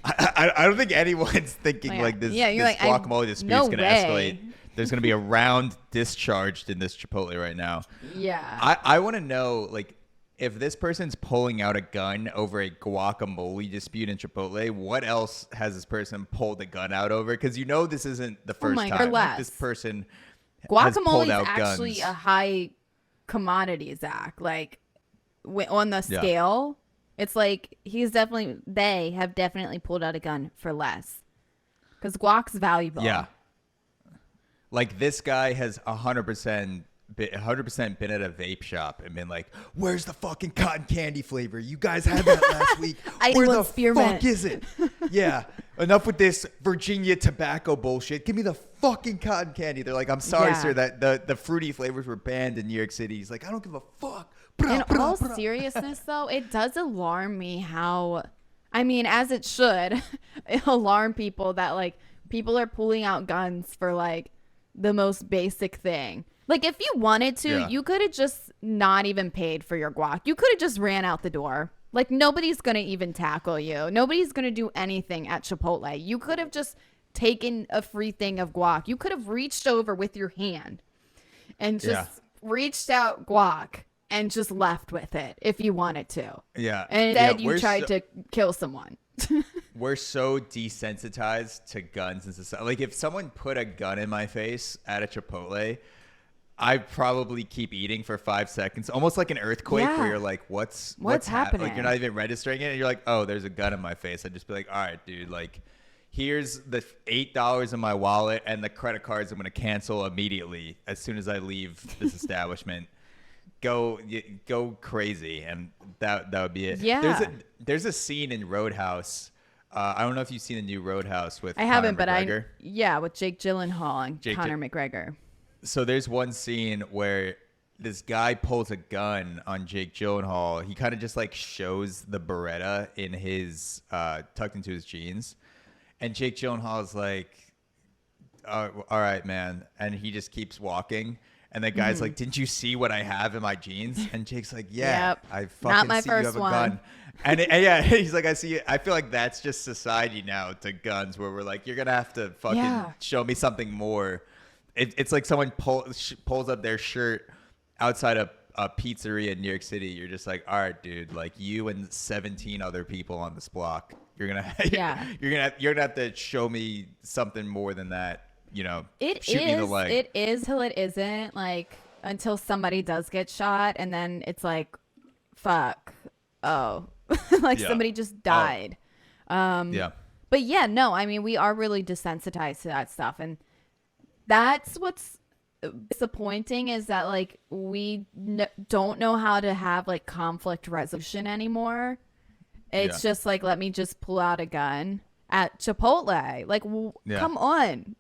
I don't think anyone's thinking like this guacamole dispute is going to escalate. There's going to be a round discharged in this Chipotle right now. Yeah. I want to know, like, if this person's pulling out a gun over a guacamole dispute in Chipotle, what else has this person pulled a gun out over? Because this isn't the first time. Like, this person has pulled out guns. Guacamole is actually a high commodity, Zach. Like, on the scale, it's like they have definitely pulled out a gun for less. Because guac's valuable. Yeah. Like this guy has 100% been at a vape shop and been like, "Where's the fucking cotton candy flavor? You guys had that last week. Where the fuck is it?" Yeah, enough with this Virginia tobacco bullshit. Give me the fucking cotton candy. They're like, "I'm sorry, sir, that the fruity flavors were banned in New York City." He's like, "I don't give a fuck." In all seriousness, though, it does alarm me how, I mean, as it should, alarm people that like people are pulling out guns for like the most basic thing. Like if you wanted to, you could have just not even paid for your guac. You could have just ran out the door. Like nobody's going to even tackle you. Nobody's going to do anything at Chipotle. You could have just taken a free thing of guac. You could have reached over with your hand and just reached out guac and just left with it if you wanted to. Yeah. And instead you tried to kill someone. We're so desensitized to guns in society. Like if someone put a gun in my face at a Chipotle, I probably keep eating for 5 seconds, almost like an earthquake where you're like, what's happening? Like you're not even registering it. And you're like, oh, there's a gun in my face. I'd just be like, all right, dude, like here's the $8 in my wallet and the credit cards I'm going to cancel immediately as soon as I leave this establishment. Go crazy, and that would be it. Yeah. There's a scene in Roadhouse. I don't know if you've seen the new Roadhouse with I haven't, Conor McGregor. With Jake Gyllenhaal and Conor McGregor. So there's one scene where this guy pulls a gun on Jake Gyllenhaal. He kind of just like shows the Beretta in his tucked into his jeans, and Jake Gyllenhaal is like, all right, man. And he just keeps walking. And the guy's like, didn't you see what I have in my jeans? And Jake's like, yeah, Yep. I Not fucking my see you first have a one. gun. And yeah, he's like, I see it. I feel like that's just society now to guns, where we're like, you're going to have to fucking show me something more. It's like someone pulls up their shirt outside a pizzeria in New York City. You're just like, all right, dude, like you and 17 other people on this block, you're gonna have to show me something more than that. You know, shoot me in the leg. It is till it isn't, like, until somebody does get shot, and then it's like, fuck, oh, like somebody just died. Yeah. But yeah, no, I mean, we are really desensitized to that stuff, and that's what's disappointing, is that like we don't know how to have like conflict resolution anymore. It's just like, let me just pull out a gun at Chipotle. Like, come on.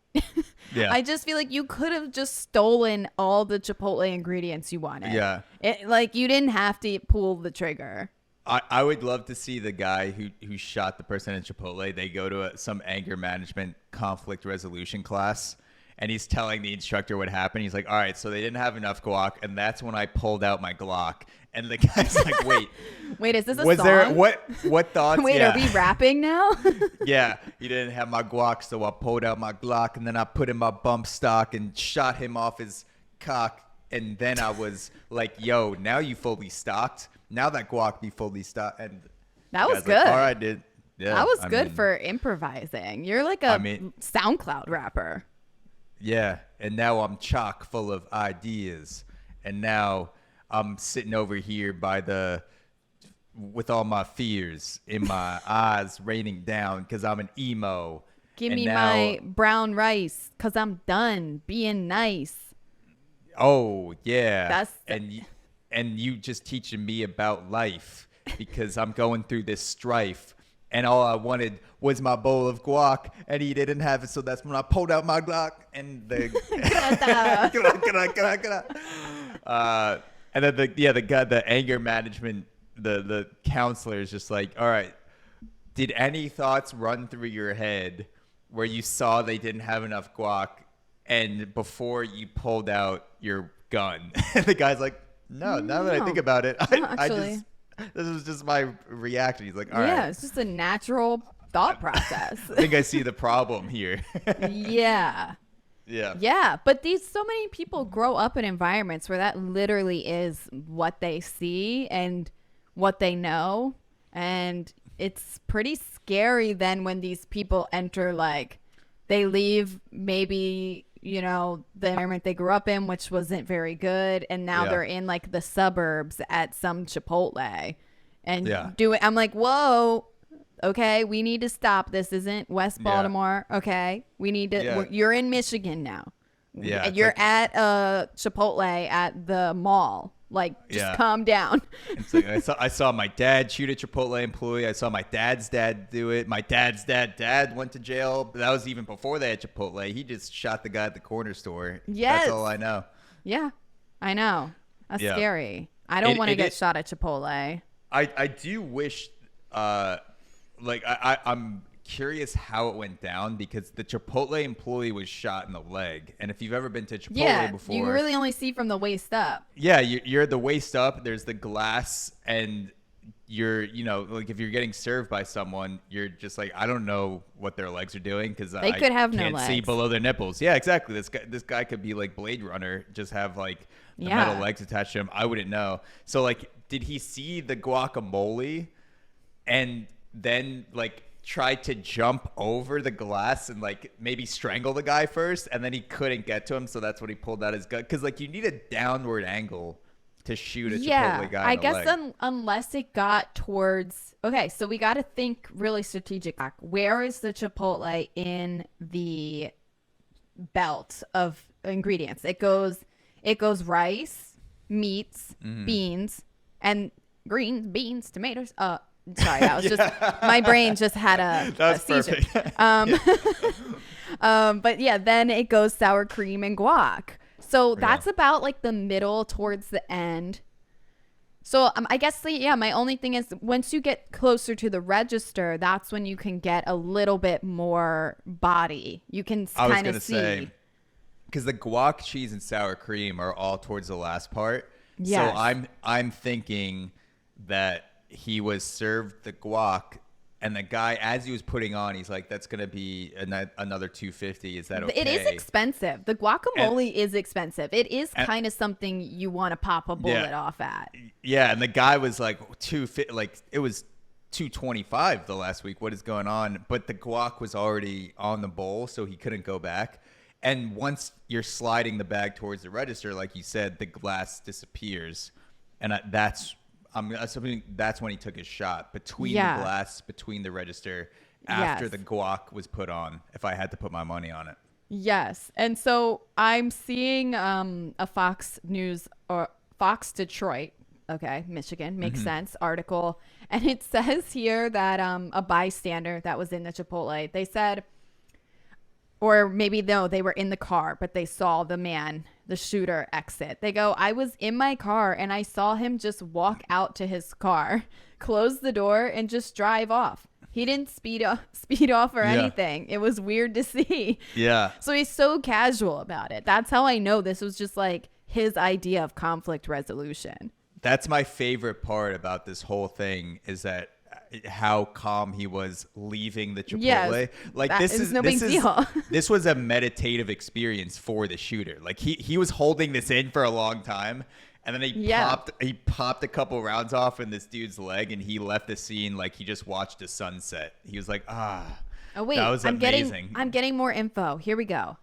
I just feel like you could have just stolen all the Chipotle ingredients you wanted. Yeah. Like, you didn't have to pull the trigger. I would love to see the guy who shot the person in Chipotle. They go to some anger management conflict resolution class, and he's telling the instructor what happened. He's like, all right, so they didn't have enough guac, and that's when I pulled out my Glock. And the guy's like, wait, is this a was song? There what thoughts? Wait, are we rapping now? Yeah, he didn't have my guac, so I pulled out my Glock, and then I put in my bump stock and shot him off his cock. And then I was like, yo, now you fully stocked. Now that guac be fully stocked. And that was good. Like, all right, dude. Yeah, that was good for improvising. You're like a SoundCloud rapper. Yeah, and now I'm chock full of ideas, and now I'm sitting over here with all my fears in my eyes raining down because I'm an emo. Give me my brown rice because I'm done being nice. Oh yeah, and you just teaching me about life because I'm going through this strife. And all I wanted was my bowl of guac, and he didn't have it. So that's when I pulled out my Glock and the and then the guy, the anger management, the counselor is just like, all right, did any thoughts run through your head where you saw they didn't have enough guac, and before you pulled out your gun? And the guy's like, no. Now that I think about it, this was just my reaction. He's like, all right. Yeah, it's just a natural thought process. I think I see the problem here. Yeah. Yeah, but so many people grow up in environments where that literally is what they see and what they know. And it's pretty scary then when these people enter, like, they leave maybe, you know, the environment they grew up in, which wasn't very good, and now they're in like the suburbs at some Chipotle and I'm like, whoa, okay, we need to stop. This isn't West Baltimore. Okay, we need to you're in Michigan now. And you're like, at Chipotle at the mall. Like, just calm down. It's like, I saw my dad shoot a Chipotle employee. I saw my dad's dad do it. My dad's dad went to jail. But that was even before they had Chipotle. He just shot the guy at the corner store. Yes. That's all I know. Yeah, I know. That's scary. I don't want to get shot at Chipotle. I do wish, I'm curious how it went down, because the Chipotle employee was shot in the leg, and if you've ever been to Chipotle before, you really only see from the waist up. Yeah, you're the waist up. There's the glass, and you're, you know, like if you're getting served by someone, you're just like, I don't know what their legs are doing because they could have no legs. Can't see below their nipples. Yeah, exactly. This guy could be like Blade Runner, just have like the metal legs attached to him. I wouldn't know. So like, did he see the guacamole and then like tried to jump over the glass and like maybe strangle the guy first, and then he couldn't get to him, so that's when he pulled out his gun? Because like, you need a downward angle to shoot a Chipotle guy in the leg. Unless it got towards, okay, so we got to think really strategic. Where is the Chipotle in the belt of ingredients? It goes rice, meats, beans, and greens, beans, tomatoes, sorry, that was just my brain just had a seizure. Perfect. But yeah, then it goes sour cream and guac. So that's about like the middle towards the end. So I guess, my only thing is once you get closer to the register, that's when you can get a little bit more body. You can kind of see. Because the guac, cheese, and sour cream are all towards the last part. Yes. So I'm thinking that he was served the guac, and the guy, as he was putting on, he's like, "That's gonna be another $250. Is that okay?" It is expensive. The guacamole is expensive. It is kind of something you want to pop a bullet off at. Yeah, and the guy was like it was $225 the last week. What is going on? But the guac was already on the bowl, so he couldn't go back. And once you're sliding the bag towards the register, like you said, the glass disappears, and I'm assuming that's when he took his shot between the glass, between the register, after the guac was put on, if I had to put my money on it. Yes. And so I'm seeing a Fox News or Fox Detroit, Michigan, makes sense, article. And it says here that a bystander that was in the Chipotle, they said, or maybe no, they were in the car, but they saw the shooter exit. They go, I was in my car and I saw him just walk out to his car, close the door, and just drive off. He didn't speed off or anything. It was weird to see. Yeah. So he's so casual about it. That's how I know this was just like his idea of conflict resolution. That's my favorite part about this whole thing, is that how calm he was leaving the Chipotle. Yes, like this is no big deal. This was a meditative experience for the shooter. Like he was holding this in for a long time, and then he popped a couple rounds off in this dude's leg, and he left the scene like he just watched a sunset. He was like, oh wait, that was amazing. I'm getting more info. Here we go.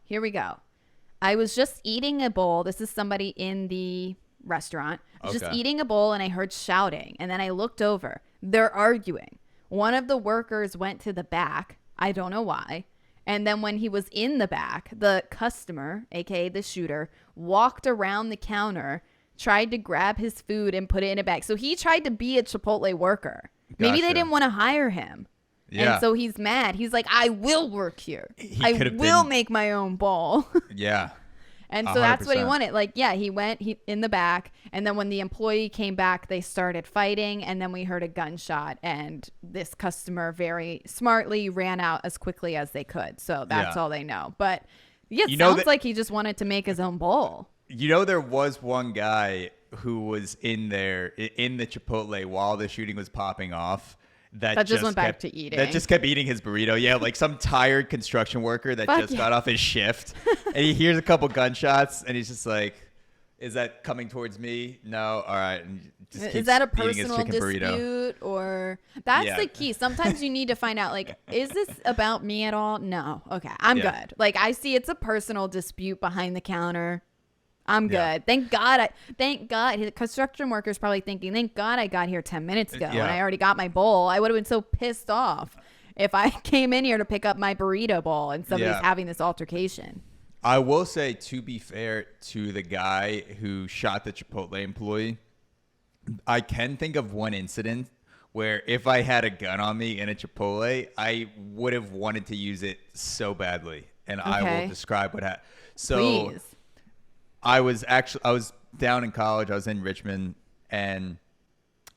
I was just eating a bowl. This is somebody in the restaurant. I was just eating a bowl, and I heard shouting, and then I looked over. They're arguing. One of the workers went to the back. I don't know why. And then when he was in the back, the customer, aka the shooter, walked around the counter, tried to grab his food and put it in a bag. So he tried to be a Chipotle worker. Maybe they didn't want to hire him. Yeah. And so he's mad. He's like, I will work here. I will make my own bowl. Yeah. And so 100%. That's what he wanted. Like, he went in the back. And then when the employee came back, they started fighting. And then we heard a gunshot. And this customer very smartly ran out as quickly as they could. So that's all they know. But it sounds like he just wanted to make his own bowl. There was one guy who was in there in the Chipotle while the shooting was popping off. That just went back to eating. That just kept eating his burrito. Yeah, like some tired construction worker that got off his shift. And he hears a couple gunshots, and he's just like, is that coming towards me? No. All right. And just is that a personal dispute? Or that's the key. Sometimes you need to find out, like, is this about me at all? No. Okay. I'm good. Like, I see it's a personal dispute behind the counter. I'm good. Thank God. The construction worker's probably thinking, thank God I got here 10 minutes ago and I already got my bowl. I would have been so pissed off if I came in here to pick up my burrito bowl and somebody's having this altercation. I will say, to be fair to the guy who shot the Chipotle employee, I can think of one incident where if I had a gun on me in a Chipotle, I would have wanted to use it so badly. And I will describe what happened. So please. I was down in college. I was in Richmond, and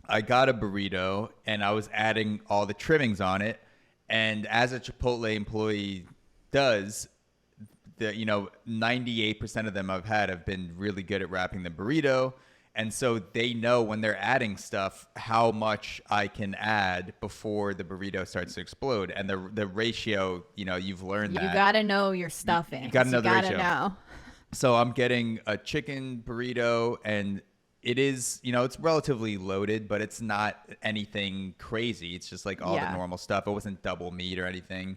I got a burrito, and I was adding all the trimmings on it. And as a Chipotle employee does, 98% of them I've had have been really good at wrapping the burrito. And so they know when they're adding stuff how much I can add before the burrito starts to explode. And the ratio, you've learned that. You got to know your stuffing. You got to know the ratio. You got to know. So I'm getting a chicken burrito, and it is, it's relatively loaded, but it's not anything crazy. It's just like all the normal stuff. It wasn't double meat or anything.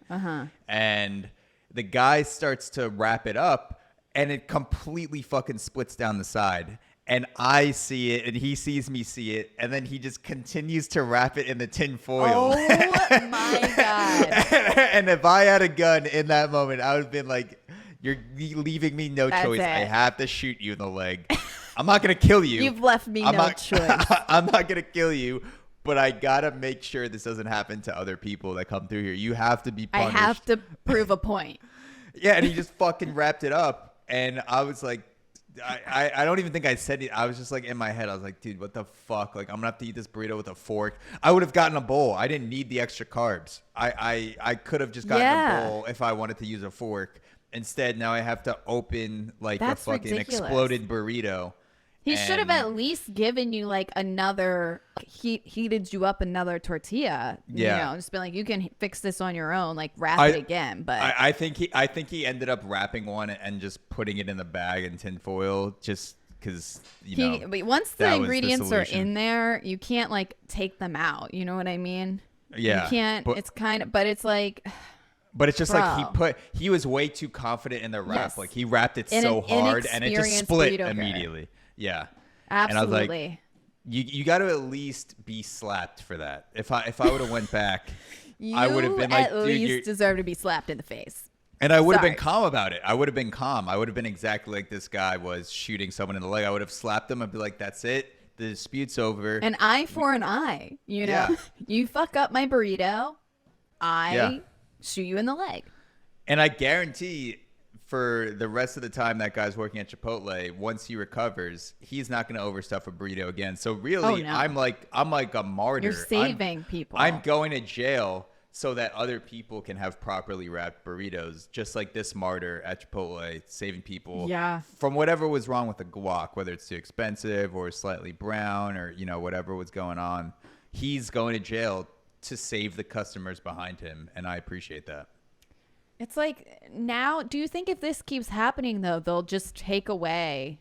And the guy starts to wrap it up, and it completely fucking splits down the side. And I see it, and he sees me see it, and then he just continues to wrap it in the tin foil. Oh my God. And if I had a gun in that moment, I would have been like, you're leaving me no choice. I have to shoot you in the leg. I'm not going to kill you. You've left me no choice. I'm not going to kill you, but I got to make sure this doesn't happen to other people that come through here. You have to be punished. I have to prove a point. Yeah, and he just fucking wrapped it up. And I was like, I don't even think I said it. I was just like in my head. I was like, dude, what the fuck? Like, I'm gonna have to eat this burrito with a fork. I would have gotten a bowl. I didn't need the extra carbs. I could have just gotten a bowl if I wanted to use a fork. Instead, now I have to open like a fucking exploded burrito. He should have at least given you like another, heated you up another tortilla. Yeah. You know, just been like, you can fix this on your own, like wrap it again. But I think he ended up wrapping one and just putting it in the bag in tinfoil just because, but once the ingredients are in there, you can't like take them out. You know what I mean? Yeah. You can't, but it's like. But it's just like he was way too confident in the wrap. Yes. Like he wrapped it so hard and it just split immediately. Yeah. Absolutely. And I was like, you got to at least be slapped for that. If I would have went back, I would have been like, dude, at least deserve to be slapped in the face. And I would have been calm about it. I would have been calm. I would have been exactly like this guy was shooting someone in the leg. I would have slapped him and be like, that's it. The dispute's over. An eye for an eye. You know, you fuck up my burrito, I shoot you in the leg. And I guarantee for the rest of the time that guy's working at Chipotle, once he recovers, he's not going to overstuff a burrito again. So really, I'm like a martyr. You're saving people. I'm going to jail so that other people can have properly wrapped burritos, just like this martyr at Chipotle, saving people from whatever was wrong with the guac, whether it's too expensive or slightly brown or, you know, whatever was going on. He's going to jail to save the customers behind him, and I appreciate that. It's like, now, do you think if this keeps happening, though, they'll just take away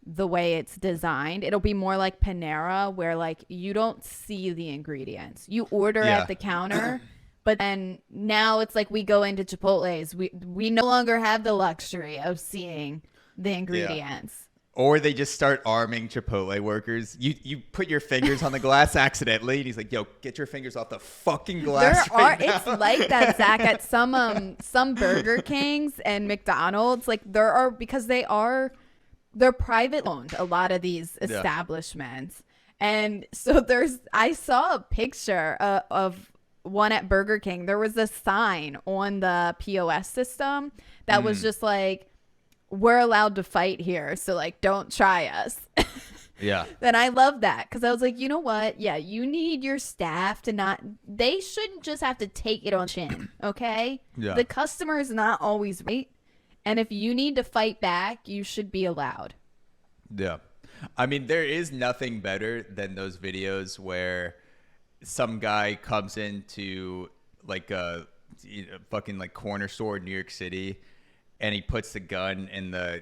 the way it's designed? It'll be more like Panera, where, like, you don't see the ingredients. You order at the counter, but then now it's like we go into Chipotle's. We no longer have the luxury of seeing the ingredients. Yeah. Or they just start arming Chipotle workers. You put your fingers on the glass accidentally, and he's like, "Yo, get your fingers off the fucking glass!" It's like that, Zach, at some Burger Kings and McDonald's. Like because they're private owned. A lot of these establishments, and so I saw a picture of one at Burger King. There was a sign on the POS system that was just like, we're allowed to fight here, so like don't try us. Yeah. Then I love that, because I was like, you know what? Yeah, you need your staff to they shouldn't just have to take it on chin, okay? Yeah. The customer is not always right, and if you need to fight back, you should be allowed. Yeah. I mean, there is nothing better than those videos where some guy comes into like a fucking like corner store in New York City, and he puts the gun in the,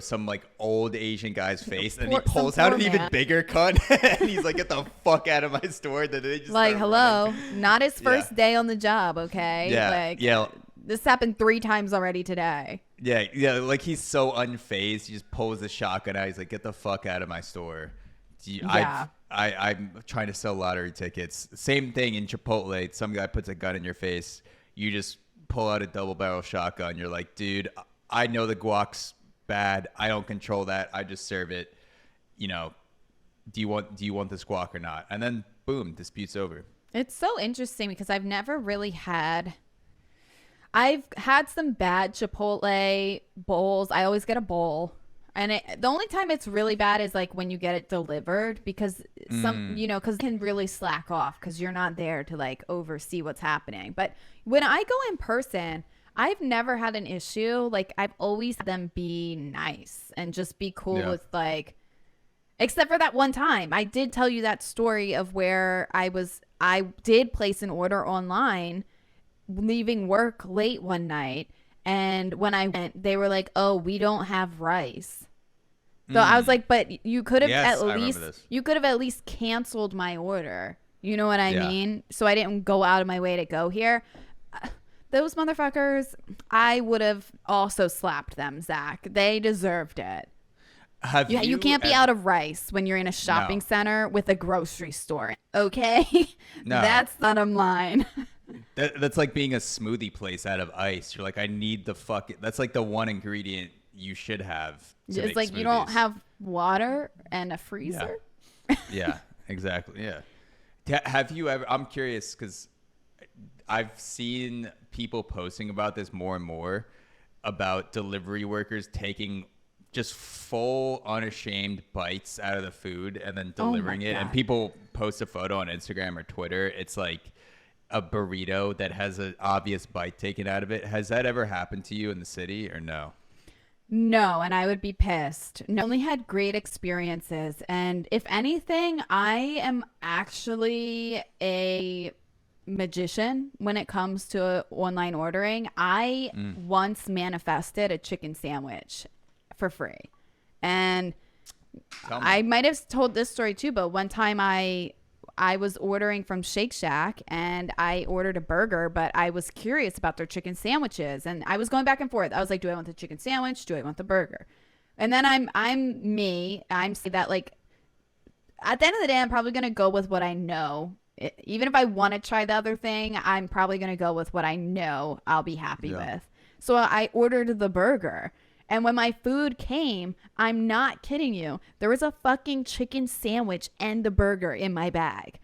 some like old Asian guy's face, and he pulls out an even bigger gun, and he's like, "Get the fuck out of my store!" Then they just like, hello, not his first day on the job, okay? Yeah, this happened 3 times already today. Yeah, like he's so unfazed. He just pulls the shotgun out. He's like, "Get the fuck out of my store." I'm trying to sell lottery tickets. Same thing in Chipotle. Some guy puts a gun in your face. You just pull out a double barrel shotgun. You're like, dude, I know the guac's bad. I don't control that. I just serve it. Do you want this guac or not? And then boom, dispute's over. It's so interesting because I've had some bad Chipotle bowls. I always get a bowl. And the only time it's really bad is like when you get it delivered, because because it can really slack off because you're not there to like oversee what's happening. But when I go in person, I've never had an issue. Like, I've always had them be nice and just be cool with like, except for that one time. I did tell you that story of where I did place an order online, leaving work late one night. And when I went, they were like, "Oh, we don't have rice." So I was like, "But you could have at least canceled my order." You know what I mean? So I didn't go out of my way to go here. Those motherfuckers, I would have also slapped them, Zach. They deserved it. You can't be out of rice when you're in a shopping center with a grocery store. Okay? No. That's the bottom line. That's like being a smoothie place out of ice. You're like, I need that's like the one ingredient you should have. It's like smoothies. You don't have water and a freezer. Yeah, exactly. Yeah. Have you ever, I'm curious because I've seen people posting about this more and more, about delivery workers taking just full unashamed bites out of the food and then delivering it. God. And people post a photo on Instagram or Twitter. It's like a burrito that has an obvious bite taken out of it. Has that ever happened to you in the city or no? No, and I would be pissed. No, I only had great experiences. And if anything, I am actually a magician when it comes to online ordering. I once manifested a chicken sandwich for free. And I might have told this story too, but one time I was ordering from Shake Shack and I ordered a burger, but I was curious about their chicken sandwiches and I was going back and forth. I was like, do I want the chicken sandwich? Do I want the burger? And then I'm saying that, like, at the end of the day, I'm probably going to go with what I know. Even if I want to try the other thing, I'm probably going to go with what I know I'll be happy with. So I ordered the burger. And when my food came, I'm not kidding you, there was a fucking chicken sandwich and the burger in my bag.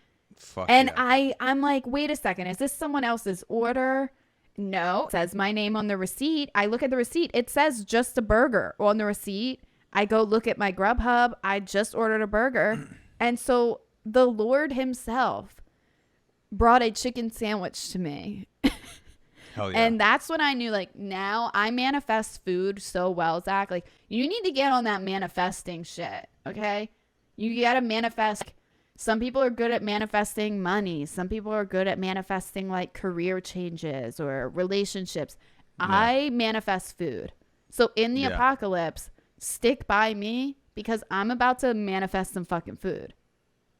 I'm like, wait a second, is this someone else's order? No, it says my name on the receipt. I look at the receipt. It says just a burger on the receipt. I go look at my Grubhub. I just ordered a burger. And so the Lord himself brought a chicken sandwich to me. Hell yeah. And that's when I knew, like, now I manifest food so well, Zach. Like, you need to get on that manifesting shit, okay? You got to manifest. Some people are good at manifesting money. Some people are good at manifesting, like, career changes or relationships. Yeah. I manifest food. So in the apocalypse, stick by me because I'm about to manifest some fucking food.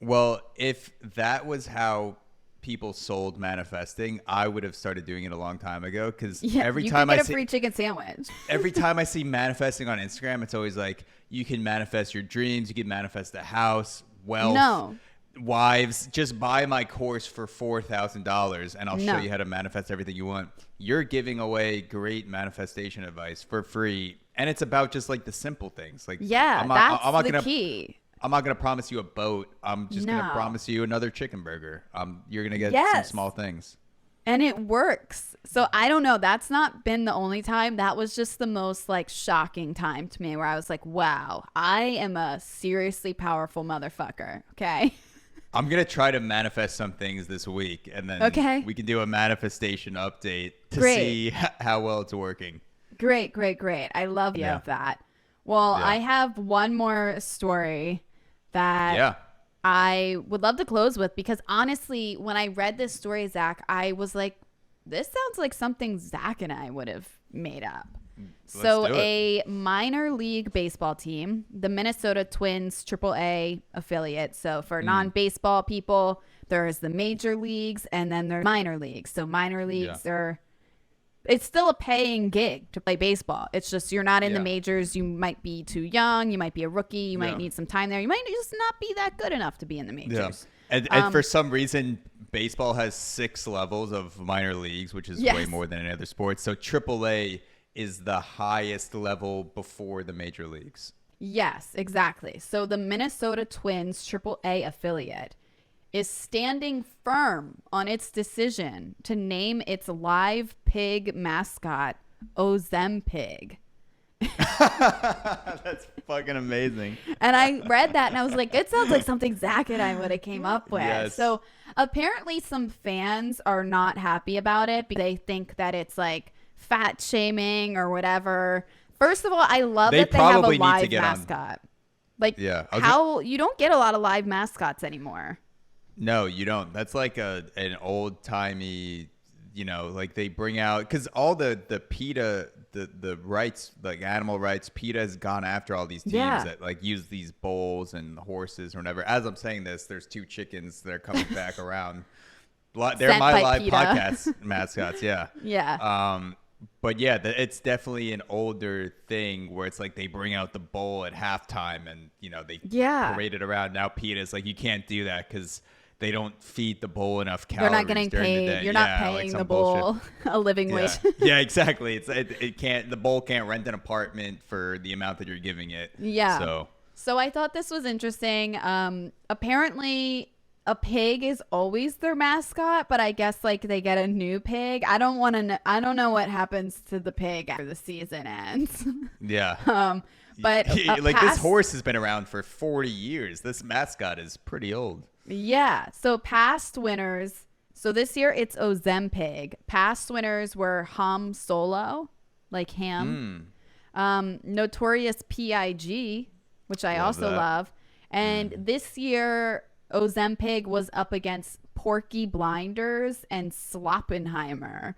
Well, if that was how people sold manifesting, I would have started doing it a long time ago, because every time I see a free chicken sandwich. Every time I see manifesting on Instagram, it's always like, you can manifest your dreams, you can manifest a house, wealth, wives. Just buy my course for $4,000 and I'll show you how to manifest everything you want. You're giving away great manifestation advice for free, and it's about just like the simple things. Like, that's the key. I'm not going to promise you a boat. I'm just going to promise you another chicken burger. You're going to get some small things. And it works. So I don't know. That's not been the only time. That was just the most, like, shocking time to me where I was like, wow, I am a seriously powerful motherfucker. Okay. I'm going to try to manifest some things this week, and then we can do a manifestation update to see how well it's working. Great. I love you of that. Well, I have one more story that I would love to close with, because honestly, when I read this story, Zach, I was like, this sounds like something Zach and I would have made up. So a minor league baseball team, the Minnesota Twins AAA affiliate. So for non-baseball people, there's the major leagues and then there's minor leagues. So minor leagues are... It's still a paying gig to play baseball. It's just you're not in the majors. You might be too young. You might be a rookie. You might need some time there. You might just not be that good enough to be in the majors. Yeah. And for some reason, baseball has 6 levels of minor leagues, which is way more than any other sport. So AAA is the highest level before the major leagues. Yes, exactly. So the Minnesota Twins AAA affiliate is standing firm on its decision to name its live pig mascot Ozempig. That's fucking amazing. And I read that and I was like, it sounds like something Zach and I would have came up with. Yes. So apparently some fans are not happy about it because they think that it's like fat shaming or whatever. First of all, I love that they have a live mascot. Like, you don't get a lot of live mascots anymore. No, you don't. That's like an old timey, like they bring out, because all the PETA, the rights, like animal rights, PETA has gone after all these teams that like use these bulls and horses or whatever. As I'm saying this, there's 2 chickens that are coming back around. They're my live PETA podcast mascots. Yeah. Yeah. But yeah, it's definitely an older thing where it's like they bring out the bull at halftime and they parade it around. Now PETA's like, you can't do that because they don't feed the bull enough calories. They're not getting paid. You're not paying the bull a living wage. Yeah, exactly. It can't. The bull can't rent an apartment for the amount that you're giving it. Yeah. So I thought this was interesting. Apparently, a pig is always their mascot, but I guess like they get a new pig. I don't know what happens to the pig after the season ends. Yeah. But like this horse has been around for 40 years. This mascot is pretty old. Yeah. So past winners. So this year it's Ozempic. Past winners were Ham Solo, like ham. Notorious Pig, which I also love. And this year Ozempic was up against Porky Blinders and Sloppenheimer.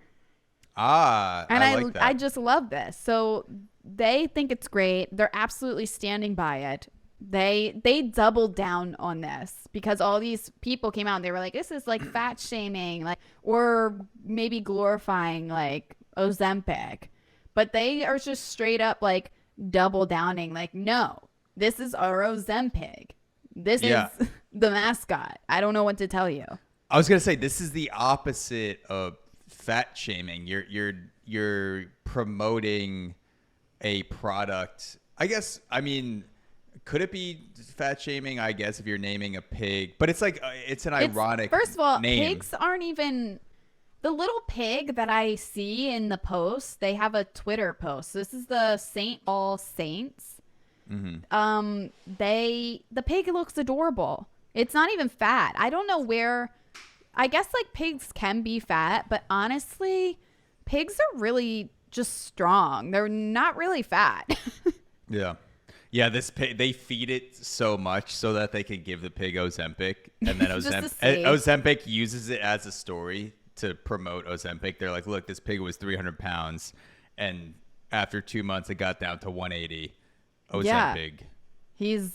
And I like that. I just love this. So they think it's great. They're absolutely standing by it. They doubled down on this because all these people came out and they were like, this is like fat shaming, like, or maybe glorifying like Ozempic. But they are just straight up like double downing, like, no, this is our Ozempic. This is the mascot. I don't know what to tell you. I was gonna say this is the opposite of fat shaming. You're promoting a product. I guess. I mean, could it be fat shaming? I guess if you're naming a pig, but it's like it's an ironic. First of all, name. Pigs aren't even the little pig that I see in the post. They have a Twitter post. This is the Saint All Saints. Mm-hmm. The pig looks adorable. It's not even fat. I don't know where. I guess like pigs can be fat, but honestly, pigs are really just strong. They're not really fat. Yeah. This pig, they feed it so much so that they can give the pig Ozempic, and then Ozempic uses it as a story to promote Ozempic. They're like, look, this pig was 300 pounds, and after 2 months, it got down to 180. Ozempic. Yeah.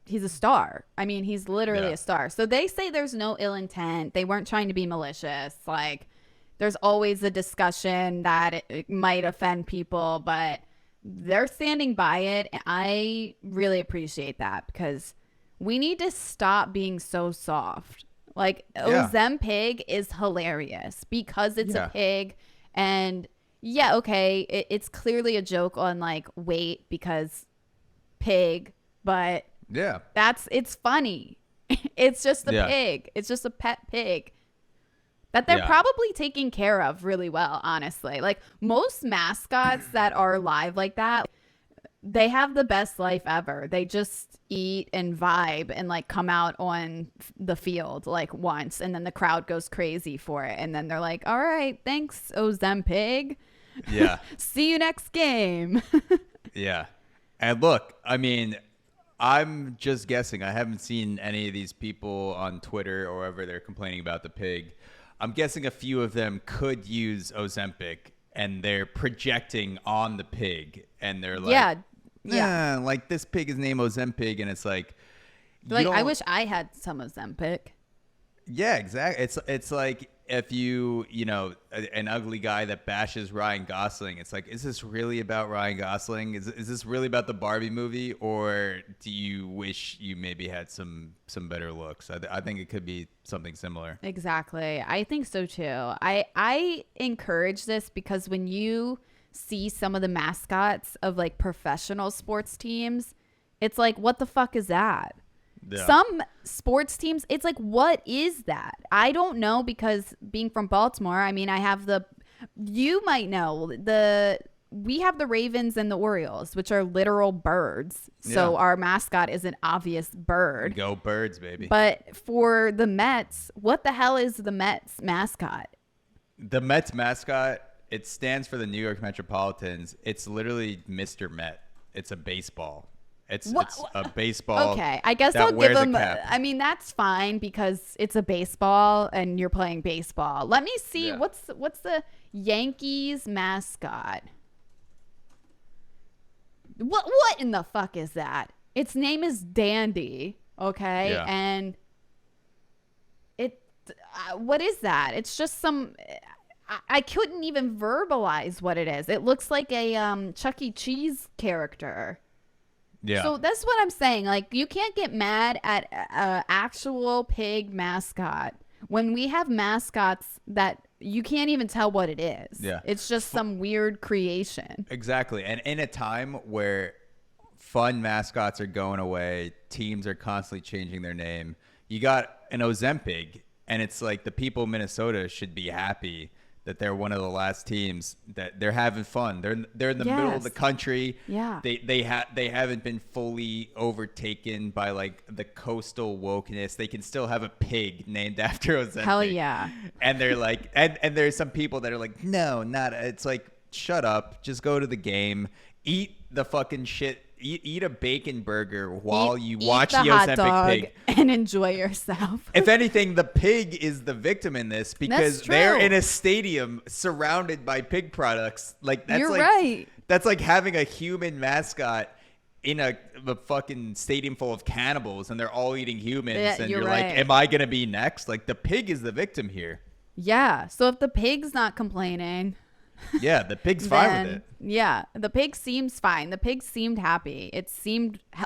He's a star. I mean, he's literally a star. So they say there's no ill intent. They weren't trying to be malicious. Like, there's always a discussion that it might offend people, but they're standing by it. And I really appreciate that because we need to stop being so soft. Like, Ozempic is hilarious because it's a pig. And okay, it's clearly a joke on like weight because pig, but it's funny. It's just a pig. It's just a pet pig that they're probably taking care of really well, honestly. Like most mascots that are live like that, they have the best life ever. They just eat and vibe and like come out on the field like once, and then the crowd goes crazy for it, and then they're like, all right, thanks Ozempic. Yeah. See you next game. Yeah. And look, I mean, I'm just guessing. I haven't seen any of these people on Twitter or wherever they're complaining about the pig. I'm guessing a few of them could use Ozempic, and they're projecting on the pig, and they're like, like this pig is named Ozempic, and it's like I wish I had some Ozempic. Yeah, exactly. It's like if you know, an ugly guy that bashes Ryan Gosling, it's like, is this really about Ryan Gosling? Is this really about the Barbie movie, or do you wish you maybe had some better looks? I think it could be something similar. Exactly. I think so too. I encourage this because when you see some of the mascots of like professional sports teams, it's like, what the fuck is that? Yeah. Some sports teams, it's like, what is that? I don't know, because being from Baltimore, I mean, you might know, we have the Ravens and the Orioles, which are literal birds. So our mascot is an obvious bird. Go birds, baby. But for the Mets, what the hell is the Mets mascot? The Mets mascot, it stands for the New York Metropolitans. It's literally Mr. Met. It's a baseball. It's a baseball. Okay, I guess I'll give them. I mean, that's fine because it's a baseball and you're playing baseball. Let me see what's the Yankees mascot. What in the fuck is that? Its name is Dandy. Okay, and what is that? It's just some. I couldn't even verbalize what it is. It looks like a Chuck E. Cheese character. Yeah. So that's what I'm saying. Like, you can't get mad at an actual pig mascot when we have mascots that you can't even tell what it is. Yeah. It's just some weird creation. Exactly. And in a time where fun mascots are going away, teams are constantly changing their name, you got an Ozempic, and it's like the people of Minnesota should be happy that they're one of the last teams that they're having fun. They're in the middle of the country. Yeah. They haven't been fully overtaken by like the coastal wokeness. They can still have a pig named after Ozempic. Hell yeah. And they're like, and there's some people that are like, no, not. It's like, shut up. Just go to the game. Eat the fucking shit. Eat a bacon burger while you watch the Ozempic pig and enjoy yourself. If anything, the pig is the victim in this because they're in a stadium surrounded by pig products. Like that's right. That's like having a human mascot in a fucking stadium full of cannibals, and they're all eating humans. Yeah, and you're like, am I gonna be next? Like the pig is the victim here. Yeah. So if the pig's not complaining. Yeah, the pig's fine with it. Yeah, the pig seems fine. The pig seemed happy. It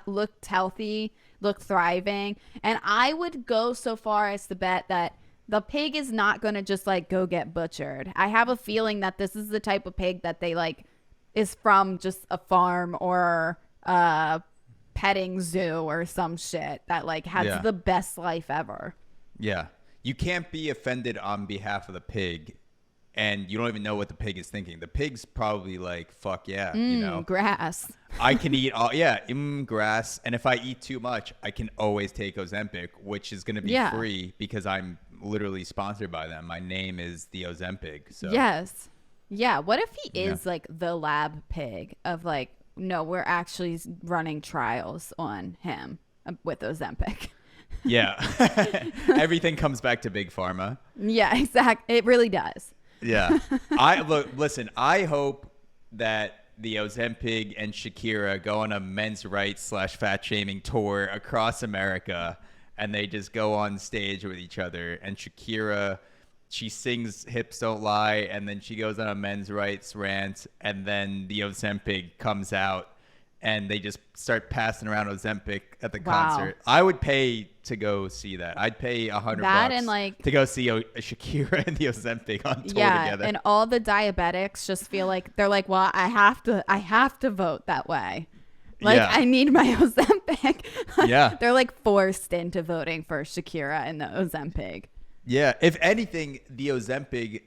looked healthy, looked thriving. And I would go so far as to bet that the pig is not going to just like go get butchered. I have a feeling that this is the type of pig that they like is from just a farm or a petting zoo or some shit that like has the best life ever. Yeah. You can't be offended on behalf of the pig. And you don't even know what the pig is thinking. The pig's probably like, fuck yeah, you know. Grass. I can eat all, grass. And if I eat too much, I can always take Ozempic, which is going to be free because I'm literally sponsored by them. My name is the Ozempic. So. Yes. Yeah. What if he is like the lab pig of like, no, we're actually running trials on him with Ozempic. Yeah. Everything comes back to Big Pharma. Yeah, exactly. It really does. Yeah. Listen, I hope that the Ozempic and Shakira go on a men's rights / fat shaming tour across America, and they just go on stage with each other. And Shakira, she sings Hips Don't Lie, and then she goes on a men's rights rant, and then the Ozempic comes out, and they just start passing around Ozempic at the concert. I would pay to go see that. I'd pay $100 and like to go see Shakira and the Ozempic on tour together. And all the diabetics just feel like they're like, well, I have to vote that way. Like I need my Ozempic. They're like forced into voting for Shakira and the Ozempic. Yeah. If anything, the Ozempic,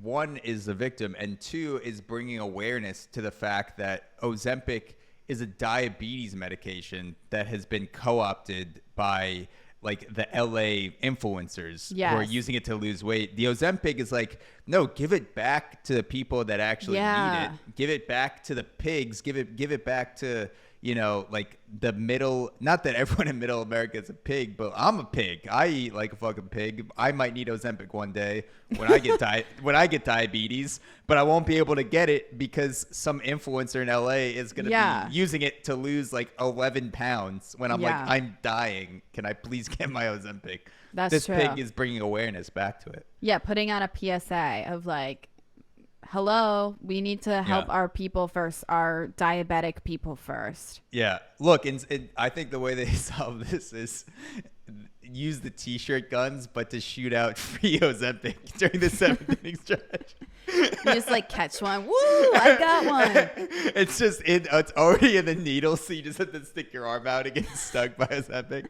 one is the victim, and two is bringing awareness to the fact that Ozempic is a diabetes medication that has been co-opted by like the LA influencers who are using it to lose weight. The Ozempic is like, no, give it back to the people that actually need it. Give it back to the pigs. Give it back to, you know, like the middle, not that everyone in middle America is a pig, but I'm a pig. I eat like a fucking pig. I might need Ozempic one day when I get diabetes, but I won't be able to get it because some influencer in LA is going to be using it to lose like 11 pounds when I'm like, I'm dying. Can I please get my Ozempic? This true. Pig is bringing awareness back to it. Yeah. Putting out a PSA of like, hello, we need to help our people first, our diabetic people first. Yeah. Look, I think the way they solve this is use the T-shirt guns, but to shoot out free Ozempic during the 7th inning stretch. You just like catch one. Woo! I got one. It's just it's already in the needle, so you just have to stick your arm out and get stuck by Ozempic.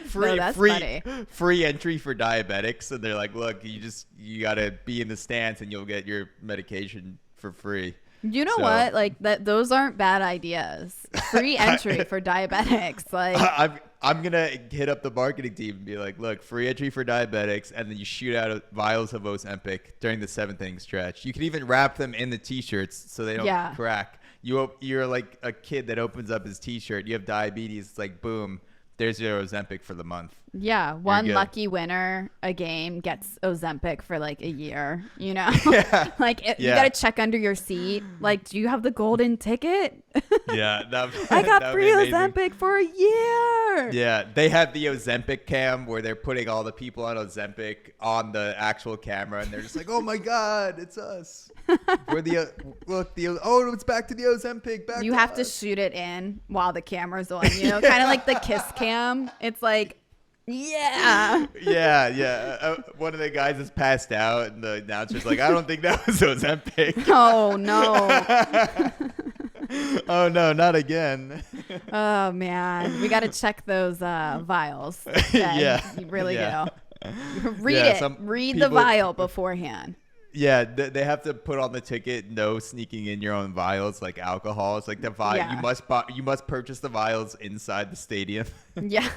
Free entry for diabetics, and they're like, look, you gotta be in the stance and you'll get your medication for free. You know what, like those aren't bad ideas. Free entry for diabetics. Like I'm gonna hit up the marketing team and be like, look, free entry for diabetics, and then you shoot out vials of Ozempic during the 7th inning stretch. You can even wrap them in the T-shirts so they don't crack. You're like a kid that opens up his T-shirt, you have diabetes, it's like boom, there's your Ozempic for the month. Yeah, one lucky winner a game gets Ozempic for like a year, you know? Like you got to check under your seat. Like, do you have the golden ticket? Yeah. I got free Ozempic for a year. Yeah, they have the Ozempic cam where they're putting all the people on Ozempic on the actual camera, and they're just like, oh my God, it's us. We're it's back to the Ozempic. You have to shoot it in while the camera's on, you know? Kind of like the kiss cam. It's like, yeah. One of the guys is passed out, and the announcer's like, I don't think that was Ozempic. Oh, no. Oh, no, not again. Oh, man. We got to check those vials. You really do. Read the vial beforehand. Yeah, they have to put on the ticket, no sneaking in your own vials like alcohol. It's like the vial. Yeah. You must purchase the vials inside the stadium. Yeah.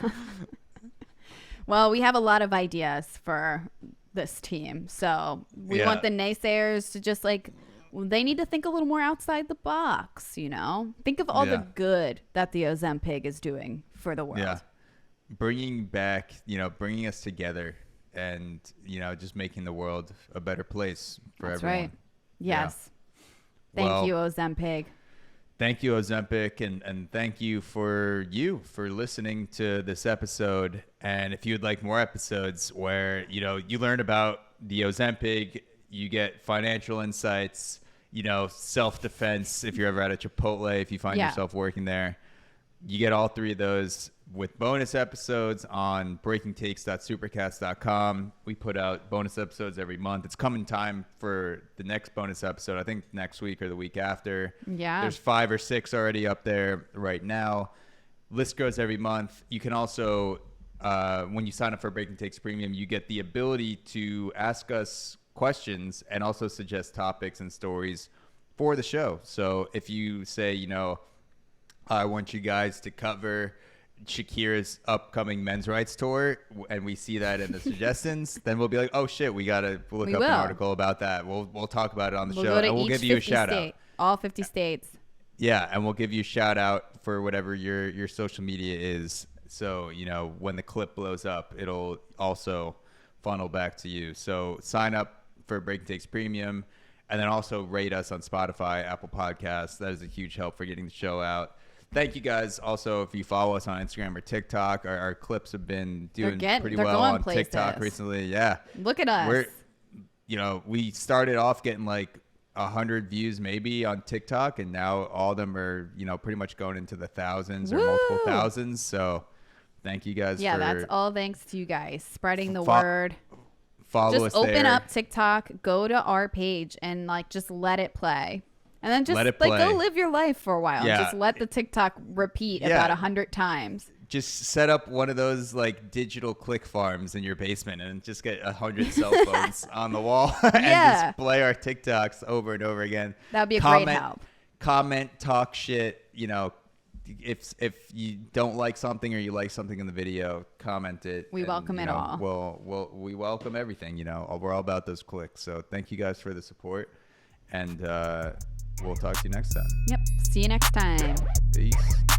Well, we have a lot of ideas for this team. So we want the naysayers to just like, they need to think a little more outside the box, you know? Think of all the good that the Ozempic is doing for the world. Yeah. Bringing us together. And, just making the world a better place for everyone. That's right. Yes. Yeah. Thank you, Ozempic. Thank you, Ozempic. And thank you for listening to this episode. And if you'd like more episodes where, you learn about the Ozempic, you get financial insights, self-defense if you're ever at a Chipotle, if you find yourself working there. You get all three of those with bonus episodes on breakingtakes.supercast.com. We put out bonus episodes every month. It's coming time for the next bonus episode, I think next week or the week after. Yeah. There's 5 or 6 already up there right now. List grows every month. You can also, when you sign up for Breaking Takes Premium, you get the ability to ask us questions and also suggest topics and stories for the show. So if you say, I want you guys to cover Shakira's upcoming men's rights tour, and we see that in the suggestions, then we'll be like, oh shit, we'll look up an article about that. We'll talk about it on the show, and we'll give you a shout out. All 50 states. Yeah, and we'll give you a shout out for whatever your social media is. So, when the clip blows up, it'll also funnel back to you. So sign up for Breaking Takes Premium, and then also rate us on Spotify, Apple Podcasts. That is a huge help for getting the show out. Thank you guys. Also, if you follow us on Instagram or TikTok, our clips have been doing pretty well on TikTok recently. Yeah. Look at us. We started off getting like 100 views maybe on TikTok, and now all of them are, pretty much going into the thousands or multiple thousands. So thank you guys. Yeah, that's all thanks to you guys spreading the word. Follow us there. Just open up TikTok, go to our page, and just let it play. And then just go live your life for a while. Yeah. Just let the TikTok repeat about 100 times. Just set up one of those digital click farms in your basement and just get 100 cell phones on the wall and just play our TikToks over and over again. That'd be a great help. Comment, talk shit. If you don't like something or you like something in the video, comment it. We welcome it all. We welcome everything. We're all about those clicks. So thank you guys for the support, and we'll talk to you next time. Yep. See you next time. Peace.